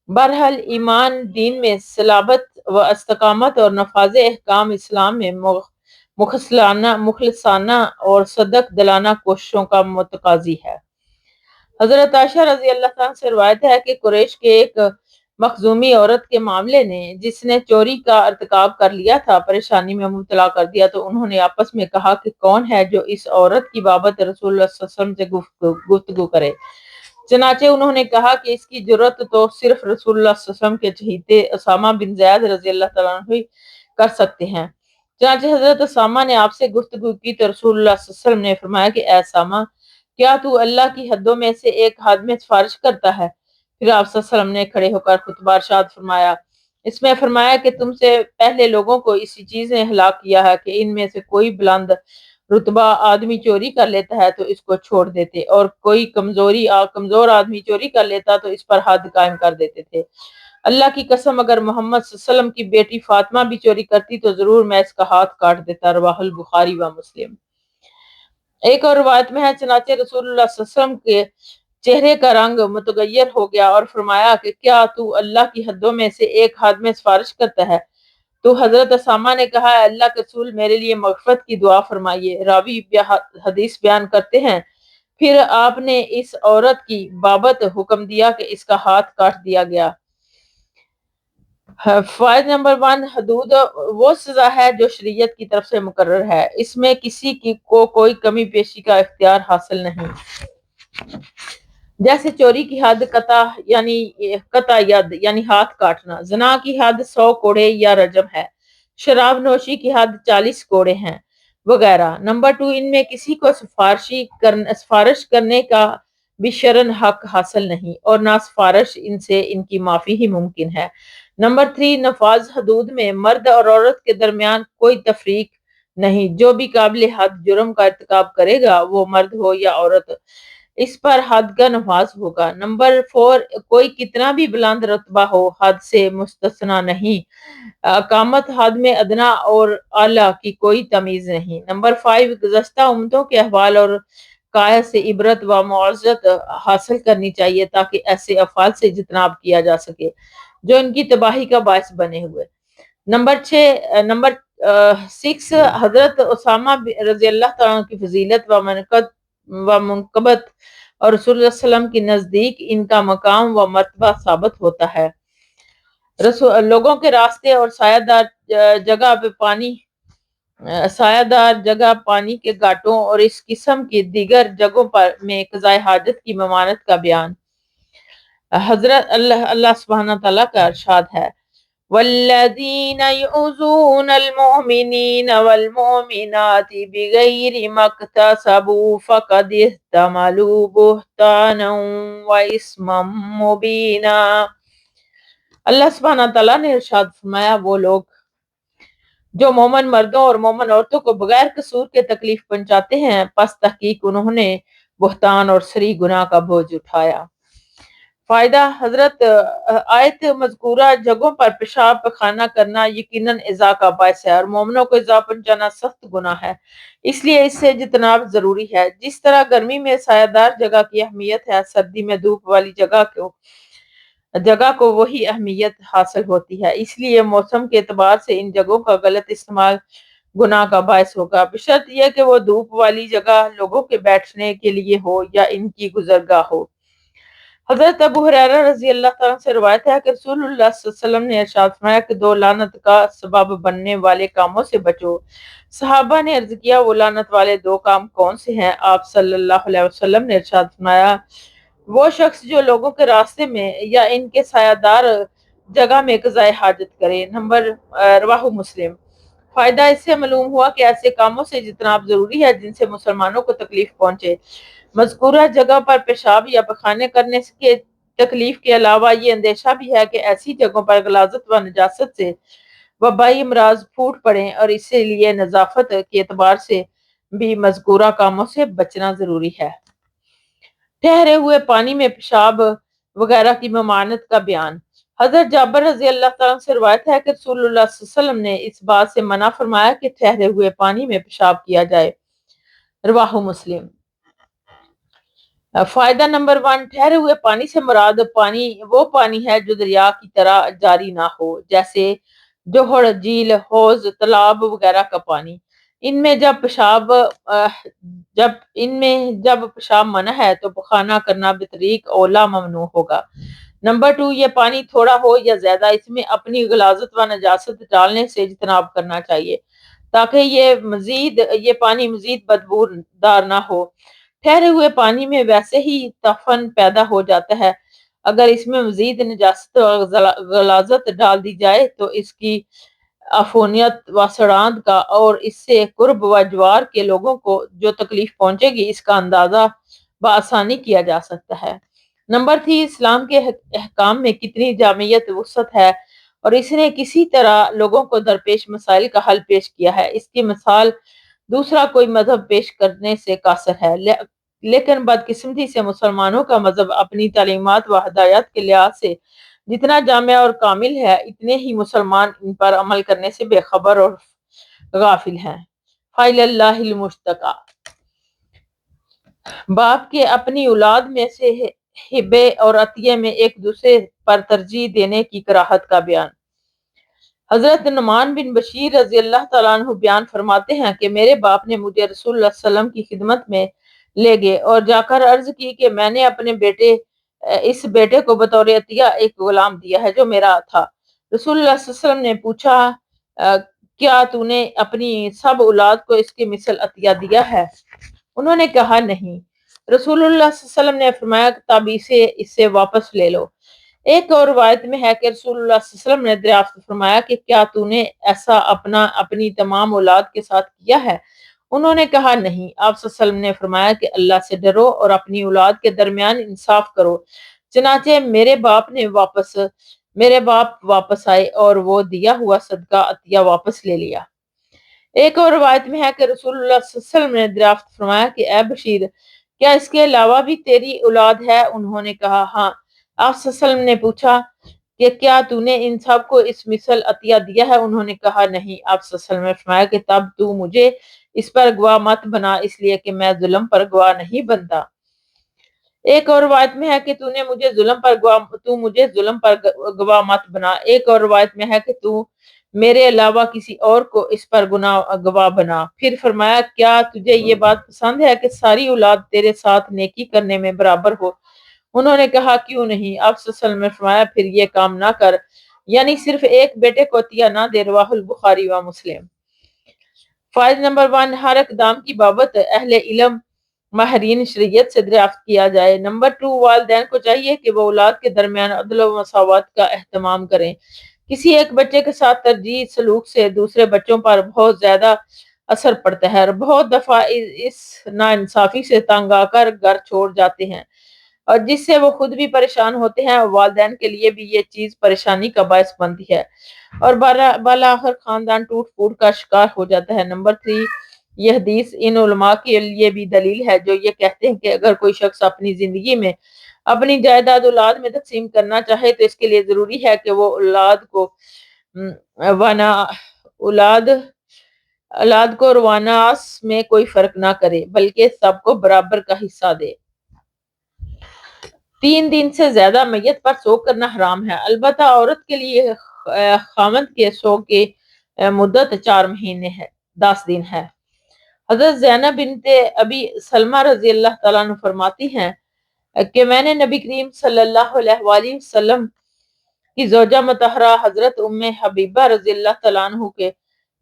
بہرحال ایمان دین میں صلابت و استقامت اور نفاذ احکام اسلام میں مخلصانہ اور صدق دلانہ کوششوں کا متقاضی ہے۔ حضرت عائشہ رضی اللہ عنہ سے روایت ہے کہ قریش کے ایک مخزومی عورت کے معاملے نے جس نے چوری کا ارتکاب کر لیا تھا پریشانی میں مبتلا کر دیا، تو انہوں نے آپس میں کہا کہ کون ہے جو اس عورت کی بابت رسول اللہ صلی اللہ علیہ وسلم سے گفتگو کرے۔ چنانچہ انہوں نے کہا کہ اس کی جرأت تو صرف رسول اللہ صلی اللہ علیہ وسلم کے چہیتے اسامہ بن زید رضی اللہ تعالیٰ عنہ ہی کر سکتے ہیں۔ چنانچہ حضرت اسامہ نے آپ سے گفتگو کی تو رسول اللہ صلی اللہ علیہ وسلم نے فرمایا کہ اے اسامہ، کیا تو اللہ کی حدوں میں سے ایک حد میں سفارش کرتا ہے؟ پھر آپ صلی اللہ علیہ وسلم نے کھڑے ہو کر خطبہ ارشاد فرمایا۔ اس میں فرمایا کہ تم سے پہلے لوگوں کو اسی چیز نے ہلاک کیا ہے کہ ان میں سے کوئی بلند رتبہ آدمی چوری کر لیتا ہے تو اس کو چھوڑ دیتے، اور کوئی کمزور آدمی چوری کر لیتا تو اس پر حد قائم کر دیتے تھے۔ اللہ کی قسم اگر محمد صلی اللہ علیہ وسلم کی بیٹی فاطمہ بھی چوری کرتی تو ضرور میں اس کا ہاتھ کاٹ دیتا۔ رواہ البخاری و مسلم۔ ایک اور روایت میں ہے چنانچہ رسول اللہ صلی اللہ علیہ وسلم کے چہرے کا رنگ متغیر ہو گیا اور فرمایا کہ کیا تو اللہ کی حدوں میں سے ایک حد میں سفارش کرتا ہے؟ تو حضرت اسامہ نے کہا ہے اللہ کے رسول میرے لیے مغفرت کی دعا فرمائیے۔ راوی حدیث بیان کرتے ہیں پھر آپ نے اس عورت کی بابت حکم دیا کہ اس کا ہاتھ کاٹ دیا گیا۔ فائد نمبر 1، حدود وہ سزا ہے جو شریعت کی طرف سے مقرر ہے، اس میں کسی کو کوئی کمی بیشی کا اختیار حاصل نہیں۔ جیسے چوری کی حد قطع ید یعنی ہاتھ کاٹنا، زنا کی حد 100 کوڑے یا رجم ہے، شراب نوشی کی حد 40 کوڑے ہیں وغیرہ۔ نمبر 2، ان میں کسی کو سفارش کرنے کا بھی شرعن حق حاصل نہیں، اور نہ سفارش ان سے ان کی معافی ہی ممکن ہے۔ نمبر 3، نفاذ حدود میں مرد اور عورت کے درمیان کوئی تفریق نہیں، جو بھی قابل حد جرم کا ارتکاب کرے گا وہ مرد ہو یا عورت اس پر حد کا نفاذ ہوگا۔ نمبر 4، کوئی کتنا بھی بلند رتبہ ہو حد سے مستثنا نہیں، اقامت حد میں ادنا اور اعلیٰ کی کوئی تمیز نہیں۔ نمبر 5، گزشتہ امتوں کے احوال اور قائد سے عبرت و معزت حاصل کرنی چاہیے تاکہ ایسے افعال سے اجتناب کیا جا سکے جو ان کی تباہی کا باعث بنے ہوئے۔ نمبر 6 حضرت اسامہ رضی اللہ تعالیٰ کی فضیلت و منقبت اور رسول اللہ صلی اللہ علیہ وسلم کی نزدیک ان کا مقام و مرتبہ ثابت ہوتا ہے۔ لوگوں کے راستے اور سایہ دار جگہ پانی کے گھاٹوں اور اس قسم کی دیگر جگہوں پر میں قضاء حاجت کی ممانعت کا بیان۔ حضرت اللہ سبحانہ تعالیٰ کا ارشاد ہے وَالَّذِينَ يُؤْذُونَ الْمُؤْمِنِينَ وَالْمُؤْمِنَاتِ بِغَيْرِ مَا اكْتَسَبُوا فَقَدِ احْتَمَلُوا بُهْتَانًا وَإِثْمًا مُبِينًا۔ اللہ سبحانہ تعالیٰ نے ارشاد فرمایا وہ لوگ جو مومن مردوں اور مومن عورتوں کو بغیر قصور کے تکلیف پہنچاتے ہیں، پس تحقیق انہوں نے بہتان اور صریح گناہ کا بوجھ اٹھایا۔ فائدہ، حضرت آیت مذکورہ جگہوں پر پیشاب پخانہ کرنا یقیناً ایذا کا باعث ہے اور مومنوں کو ایذا پہنچانا سخت گناہ ہے، اس لیے اس سے اجتناب ضروری ہے۔ جس طرح گرمی میں سایہ دار جگہ کی اہمیت ہے، سردی میں دھوپ والی جگہ کو وہی اہمیت حاصل ہوتی ہے، اس لیے موسم کے اعتبار سے ان جگہوں کا غلط استعمال گناہ کا باعث ہوگا، بشرط یہ کہ وہ دھوپ والی جگہ لوگوں کے بیٹھنے کے لیے ہو یا ان کی گزرگاہ ہو۔ حضرت ابو ہریرہ رضی اللہ تعالیٰ سے روایت ہے کہ رسول اللہ صلی اللہ علیہ وسلم نے ارشاد فرمایا کہ 2 لعنت کا سبب بننے والے کاموں سے بچو۔ صحابہ نے عرض کیا وہ لعنت والے 2 کام کون سے ہیں؟ آپ صلی اللہ علیہ وسلم نے ارشاد فرمایا وہ شخص جو لوگوں کے راستے میں یا ان کے سایہ دار جگہ میں قضاء حاجت کرے۔ رواہ مسلم۔ فائدہ، اس سے معلوم ہوا کہ ایسے کاموں سے اجتناب ضروری ہے جن سے مسلمانوں کو تکلیف پہنچے۔ مذکورہ جگہ پر پیشاب یا پخانے کرنے کے تکلیف کے علاوہ یہ اندیشہ بھی ہے کہ ایسی جگہوں پر غلاظت و نجاست سے وبائی امراض پھوٹ پڑیں، اور اسی لیے نظافت کے اعتبار سے بھی مذکورہ کاموں سے بچنا ضروری ہے۔ ٹھہرے ہوئے پانی میں پیشاب وغیرہ کی ممانعت کا بیان۔ حضرت جابر رضی اللہ تعالیٰ عنہ سے روایت ہے کہ رسول اللہ صلی اللہ علیہ وسلم نے اس بات سے منع فرمایا کہ ٹھہرے ہوئے پانی میں پیشاب کیا جائے، رواہ مسلم۔ فائدہ نمبر 1، ٹھہرے ہوئے پانی سے مراد پانی وہ پانی ہے جو دریا کی طرح جاری نہ ہو، جیسے جوہر، جھیل، حوض، تالاب وغیرہ کا پانی۔ ان میں جب پیشاب منع ہے تو پخانہ کرنا بطریق اولا ممنوع ہوگا۔ نمبر 2، یہ پانی تھوڑا ہو یا زیادہ اس میں اپنی غلاظت و نجاست ڈالنے سے اجتناب کرنا چاہیے تاکہ یہ پانی مزید بدبودار نہ ہو۔ ٹھہرے ہوئے پانی میں ویسے ہی تفن پیدا ہو جاتا ہے، اگر اس میں مزید نجاست و غلاظت ڈال دی جائے تو اس کی عفونیت و سڑاند کا اور اس سے قرب و جوار کے لوگوں کو جو تکلیف پہنچے گی اس کا اندازہ بآسانی کیا جا سکتا ہے۔ نمبر 3، اسلام کے احکام میں کتنی جامعیت وسعت ہے اور اس نے کسی طرح لوگوں کو درپیش مسائل کا حل پیش کیا ہے، اس کی مثال دوسرا کوئی مذہب پیش کرنے سے قاصر ہے۔ لیکن بدقسمتی سے مسلمانوں کا مذہب اپنی تعلیمات و ہدایات کے لحاظ سے جتنا جامع اور کامل ہے، اتنے ہی مسلمان ان پر عمل کرنے سے بے خبر اور غافل ہیں۔ فَإِلَى اللَّهِ الْمُشْتَكَى۔ باپ کے اپنی اولاد میں سے ہبے اور عطیے میں ایک دوسرے پر ترجیح دینے کی کراہت کا بیان۔ حضرت نعمان بن بشیر رضی اللہ تعالیٰ عنہ بیان فرماتے ہیں کہ میرے باپ نے مجھے رسول اللہ صلی اللہ علیہ وسلم کی خدمت میں لے گئے اور جا کر عرض کی کہ میں نے اپنے اس بیٹے کو بطور عطیہ ایک غلام دیا ہے جو میرا تھا۔ رسول اللہ صلی اللہ علیہ وسلم نے پوچھا کیا تو نے اپنی سب اولاد کو اس کی مثل عطیہ دیا ہے؟ انہوں نے کہا نہیں۔ رسول اللہ صلی اللہ علیہ وسلم نے فرمایا تب اس سے واپس لے لو۔ ایک اور روایت میں ہے کہ رسول اللہ صلی اللہ علیہ وسلم نے دریافت فرمایا کہ کیا تو نے ایسا اپنی تمام اولاد کے ساتھ کیا ہے؟ انہوں نے کہا نہیں۔ آپ صلی اللہ علیہ وسلم نے فرمایا کہ اللہ سے ڈرو اور اپنی اولاد کے درمیان انصاف کرو۔ چنانچہ میرے باپ واپس آئے اور وہ دیا ہوا صدقہ عطیہ واپس لے لیا۔ ایک اور روایت میں ہے کہ رسول اللہ صلی اللہ علیہ وسلم نے دریافت فرمایا کہ اے بشیر، کیا اس کے علاوہ بھی تیری اولاد ہے؟ انہوں نے کہا ہاں۔ آپ صلی اللہ علیہ وسلم نے پوچھا کہ کیا تو نے ان سب کو اس مثل عطیہ دیا ہے؟ انہوں نے کہا نہیں۔ آپ صلی اللہ علیہ وسلم نے فرمایا کہ تب تو مجھے اس پر گواہ مت بنا، اس لیے کہ میں ظلم پر گواہ نہیں بنتا۔ ایک اور روایت میں ہے کہ تو مجھے ظلم پر گواہ مت بنا۔ ایک اور روایت میں ہے کہ تو میرے علاوہ کسی اور کو اس پر گواہ بنا۔ پھر فرمایا کیا تجھے یہ بات پسند ہے کہ ساری اولاد تیرے ساتھ نیکی کرنے میں برابر ہو؟ انہوں نے کہا کیوں نہیں؟ آپ صلی اللہ علیہ وسلم نے فرمایا پھر یہ کام نہ کر، یعنی صرف ایک بیٹے کو عطیہ نہ دے، رواہ البخاری و مسلم۔ فائدہ نمبر 1، ہر اقدام کی بابت اہل علم ماہرین شریعت سے دریافت کیا جائے۔ نمبر 2، والدین کو چاہیے کہ وہ اولاد کے درمیان عدل و مساوات کا اہتمام کریں۔ کسی ایک بچے کے ساتھ ترجیحی سلوک سے دوسرے بچوں پر بہت زیادہ اثر پڑتا ہے اور بہت دفعہ اس ناانصافی سے تنگ آ کر گھر چھوڑ جاتے ہیں اور جس سے وہ خود بھی پریشان ہوتے ہیں اور والدین کے لیے بھی یہ چیز پریشانی کا باعث بنتی ہے اور بالآخر خاندان ٹوٹ پھوٹ کا شکار ہو جاتا ہے۔ نمبر 3، یہ حدیث ان علماء کے لیے بھی دلیل ہے جو یہ کہتے ہیں کہ اگر کوئی شخص اپنی زندگی میں اپنی جائیداد اولاد میں تقسیم کرنا چاہے تو اس کے لیے ضروری ہے کہ وہ اولاد کو رواناس میں کوئی فرق نہ کرے بلکہ سب کو برابر کا حصہ دے۔ 3 دن سے زیادہ میت پر سوگ کرنا حرام ہے، البتہ عورت کے لیے خامند کے سوگ کی مدت 4 مہینے ہے 10 دن ہے۔ حضرت زینب بنت ابی سلمہ رضی اللہ تعالیٰ عنہ فرماتی ہیں کہ میں نے نبی کریم صلی اللہ علیہ وآلہ وسلم کی زوجہ مطہرہ حضرت ام حبیبہ رضی اللہ تعالیٰ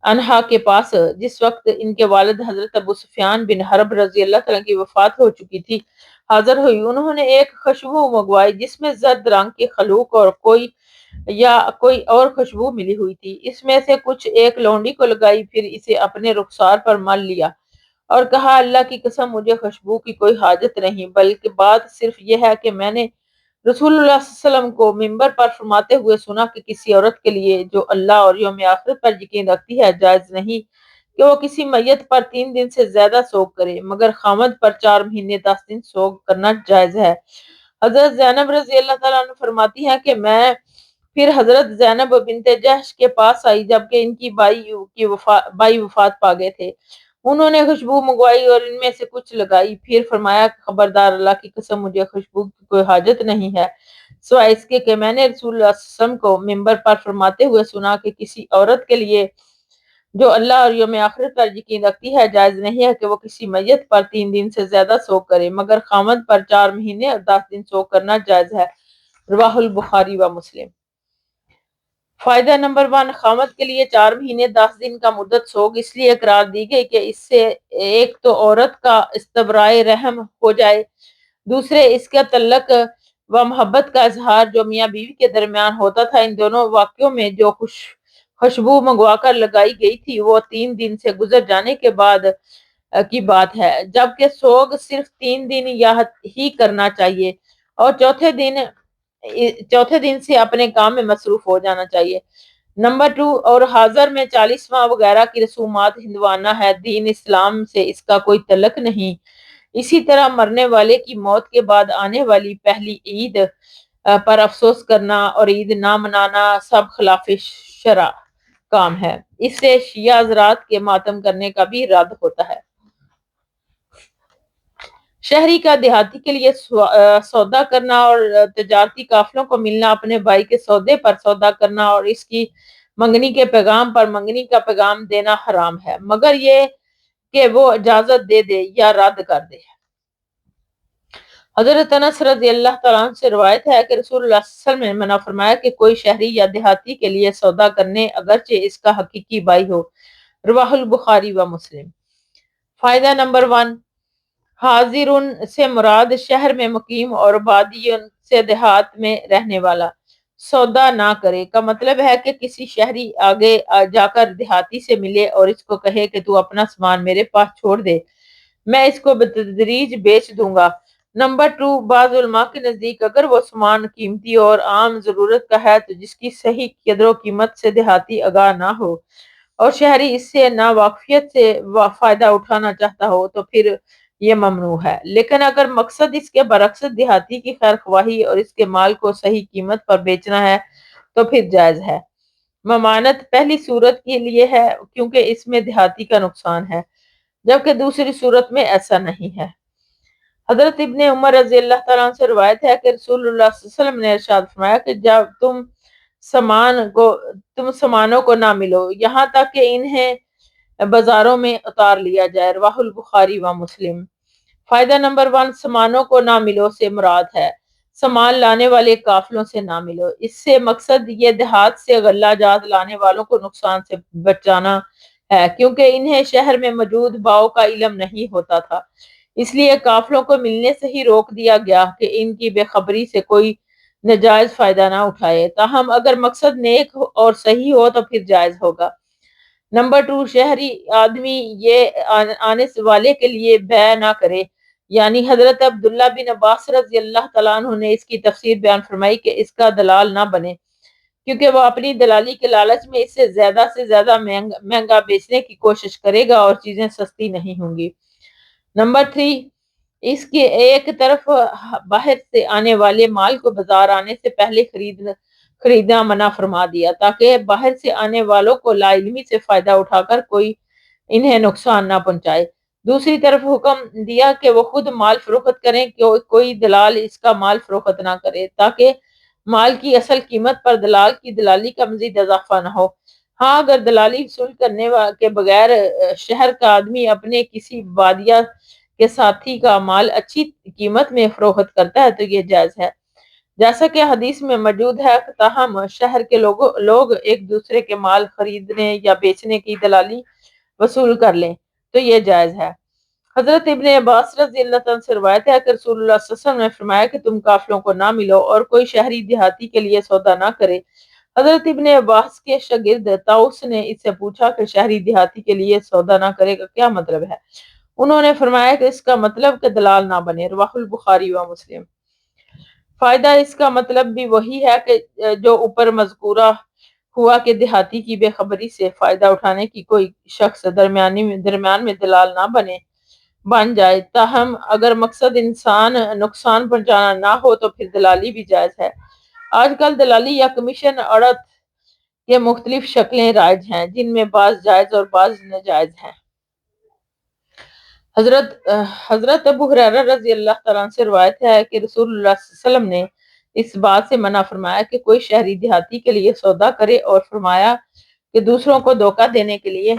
عنہا کے پاس جس وقت ان کے والد حضرت ابو سفیان بن حرب رضی اللہ تعالیٰ کی وفات ہو چکی تھی حاضر ہوئی۔ انہوں نے ایک خوشبو منگوائی جس میں زرد رنگ کی خلوق اور کوئی اور خوشبو ملی ہوئی تھی۔ اس میں سے کچھ ایک لونڈی کو لگائی، پھر اسے اپنے رخسار پر مل لیا اور کہا اللہ کی قسم مجھے خوشبو کی کوئی حاجت نہیں، بلکہ بات صرف یہ ہے کہ میں نے رسول اللہ صلی اللہ علیہ وسلم کو منبر پر فرماتے ہوئے سنا کہ کسی عورت کے لیے جو اللہ اور یوم آخرت پر یقین رکھتی ہے جائز نہیں کہ وہ کسی میت پر 3 دن سے زیادہ سوگ کرے، مگر خامد پر 4 مہینے 10 دن سوگ کرنا جائز ہے۔ حضرت زینب رضی اللہ تعالیٰ عنہ فرماتی ہیں کہ میں پھر حضرت زینب بنت جحش کے پاس آئی جبکہ ان کی بائی وفات پا گئے تھے۔ انہوں نے خوشبو منگوائی اور ان میں سے کچھ لگائی، پھر فرمایا خبردار، اللہ کی قسم مجھے خوشبو کی کوئی حاجت نہیں ہے سوائے اس کے کہ میں نے رسول اللہ صلی اللہ علیہ وسلم کو منبر پر فرماتے ہوئے سنا کہ کسی عورت کے لیے جو اللہ اور یوم آخرت پر یقین رکھتی ہے جائز نہیں ہے کہ وہ کسی میت پر 3 دن سے زیادہ سوگ کرے، مگر خامد پر 4 مہینے اور 10 دن سوگ کرنا جائز ہے۔ رواہ البخاری و مسلم۔ فائدہ نمبر 1، خامد کے لیے 4 مہینے 10 دن کا مدت سوگ اس لیے قرار دی گئی کہ اس سے ایک تو عورت کا استبرائے رحم ہو جائے، دوسرے اس کا تعلق و محبت کا اظہار جو میاں بیوی کے درمیان ہوتا تھا۔ ان دونوں واقعوں میں جو خوشبو منگوا کر لگائی گئی تھی وہ 3 دن سے گزر جانے کے بعد کی بات ہے، جبکہ سوگ صرف 3 دن ہی کرنا چاہیے اور چوتھے دن سے اپنے کام میں مصروف ہو جانا چاہیے۔ نمبر 2، اور حاضر میں 40واں وغیرہ کی رسومات ہندوانہ ہے، دین اسلام سے اس کا کوئی تعلق نہیں۔ اسی طرح مرنے والے کی موت کے بعد آنے والی پہلی عید پر افسوس کرنا اور عید نہ منانا سب خلاف شرع کام ہے۔ اس سے شیعہ حضرات کے ماتم کرنے کا بھی رد ہوتا ہے۔ شہری کا دیہاتی کے لیے سودا کرنا اور تجارتی قافلوں کو ملنا، اپنے بھائی کے سودے پر سودا کرنا اور اس کی منگنی کے پیغام پر منگنی کا پیغام دینا حرام ہے، مگر یہ کہ وہ اجازت دے دے یا رد کر دے۔ حضرت انس رضی اللہ تعالیٰ عنہ سے روایت ہے کہ رسول اللہ صلی اللہ علیہ وسلم نے منع فرمایا کہ کوئی شہری یا دیہاتی کے لیے سودا کرنے اگرچہ اس کا حقیقی بھائی ہو۔ رواہ البخاری و مسلم۔ فائدہ نمبر 1، حاضرون سے مراد شہر میں مقیم اور بادیون سے دیہات میں رہنے والا۔ سودا نہ کرے کا مطلب ہے کہ کسی شہری آگے جا کر دیہاتی سے ملے اور اس کو کہے کہ تو اپنا سامان میرے پاس چھوڑ دے، میں اس کو بتدریج بیچ دوں گا۔ نمبر 2، بعض علماء کے نزدیک اگر وہ سامان قیمتی اور عام ضرورت کا ہے تو جس کی صحیح قدر و قیمت سے دیہاتی آگاہ نہ ہو اور شہری اس سے ناواقفیت سے فائدہ اٹھانا چاہتا ہو تو پھر یہ ممنوع ہے، لیکن اگر مقصد اس کے برعکس دیہاتی کی خیر خواہی اور اس کے مال کو صحیح قیمت پر بیچنا ہے تو پھر جائز ہے۔ ممانت پہلی صورت کے لیے ہے کیونکہ اس میں دیہاتی کا نقصان ہے، جبکہ دوسری صورت میں ایسا نہیں ہے۔ حضرت ابن عمر رضی اللہ تعالیٰ عنہ سے روایت ہے کہ رسول اللہ صلی اللہ علیہ وسلم نے ارشاد فرمایا کہ جب تم سامانوں کو نہ ملو یہاں تک کہ انہیں بازاروں میں اتار لیا جائے۔ رواہ البخاری و مسلم۔ فائدہ نمبر 1، سامانوں کو نہ ملو سے مراد ہے سامان لانے والے قافلوں سے نہ ملو۔ اس سے مقصد یہ دیہات سے غلہ جات لانے والوں کو نقصان سے بچانا ہے، کیونکہ انہیں شہر میں موجود بھاؤ کا علم نہیں ہوتا تھا، اس لیے قافلوں کو ملنے سے ہی روک دیا گیا کہ ان کی بے خبری سے کوئی ناجائز فائدہ نہ اٹھائے۔ تاہم اگر مقصد نیک اور صحیح ہو تو پھر جائز ہوگا۔ نمبر 2، شہری آدمی یہ آنے والے کے لیے بیع نہ کرے، یعنی حضرت عبداللہ بن عباس رضی اللہ تعالیٰ عنہ نے اس کی تفسیر بیان فرمائی کہ اس کا دلال نہ بنے، کیونکہ وہ اپنی دلالی کے لالچ میں اس سے زیادہ مہنگا بیچنے کی کوشش کرے گا اور چیزیں سستی نہیں ہوں گی۔ نمبر 3، اس کے ایک طرف باہر سے آنے والے مال کو بازار آنے سے پہلے خریدنا منع فرما دیا تاکہ باہر سے آنے والوں کو لا علمی سے فائدہ اٹھا کر کوئی انہیں نقصان نہ پہنچائے۔ دوسری طرف حکم دیا کہ وہ خود مال فروخت کریں، کہ کوئی دلال اس کا مال فروخت نہ کرے تاکہ مال کی اصل قیمت پر دلال کی دلالی کا مزید اضافہ نہ ہو۔ ہاں، اگر دلالی وصول کرنے کے بغیر شہر کا آدمی اپنے کسی بادیہ کے ساتھی کا مال اچھی قیمت میں فروخت کرتا ہے تو یہ جائز ہے، جیسا کہ حدیث میں موجود ہے۔ تاہم شہر کے لوگ ایک دوسرے کے مال خریدنے یا بیچنے کی دلالی وصول کر لیں تو یہ جائز ہے۔ حضرت ابن عباس رضی اللہ عنہ سے روایت ہے کہ رسول اللہ صلی اللہ علیہ وسلم نے فرمایا کہ تم قافلوں کو نہ ملو اور کوئی شہری دیہاتی کے لیے سودا نہ کرے۔ حضرت ابن عباس کے شاگرد طاؤس نے اس سے پوچھا کہ شہری دیہاتی کے لیے سودا نہ کرے کا کیا مطلب ہے؟ انہوں نے فرمایا کہ اس کا مطلب کہ دلال نہ بنے۔ رواہ البخاری و مسلم۔ فائدہ اس کا مطلب بھی وہی ہے کہ جو اوپر مذکورہ ہوا کہ دیہاتی کی بے خبری سے فائدہ اٹھانے کی کوئی شخص درمیان میں دلال نہ بن جائے۔ تاہم اگر مقصد انسان نقصان پہنچانا نہ ہو تو پھر دلالی بھی جائز ہے۔ آج کل دلالی یا کمیشن عورت کے مختلف شکلیں رائج ہیں، جن میں بعض جائز اور بعض ناجائز ہیں۔ حضرت ابو ہریرہ رضی اللہ تعالیٰ عنہ سے روایت ہے کہ رسول اللہ صلی اللہ علیہ وسلم نے اس بات سے منع فرمایا کہ کوئی شہری دیہاتی کے لیے سودا کرے، اور فرمایا کہ دوسروں کو دھوکہ دینے کے لیے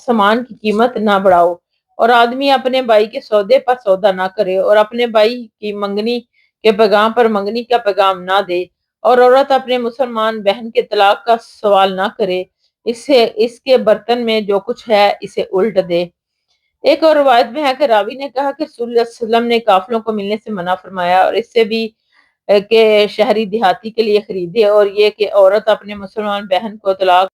سامان کی قیمت نہ بڑھاؤ، اور آدمی اپنے بھائی کے سودے پر سودا نہ کرے، اور اپنے بھائی کی منگنی کے پیغام پر منگنی کا پیغام نہ دے، اور عورت اپنے مسلمان بہن کے طلاق کا سوال نہ کرے، اس کے برتن میں جو کچھ ہے اسے الٹ دے۔ ایک اور روایت میں ہے کہ راوی نے کہا کہ رسول اللہ صلی اللہ علیہ وسلم نے قافلوں کو ملنے سے منع فرمایا، اور اس سے بھی کہ شہری دیہاتی کے لیے خریدے، اور یہ کہ عورت اپنے مسلمان بہن کو طلاق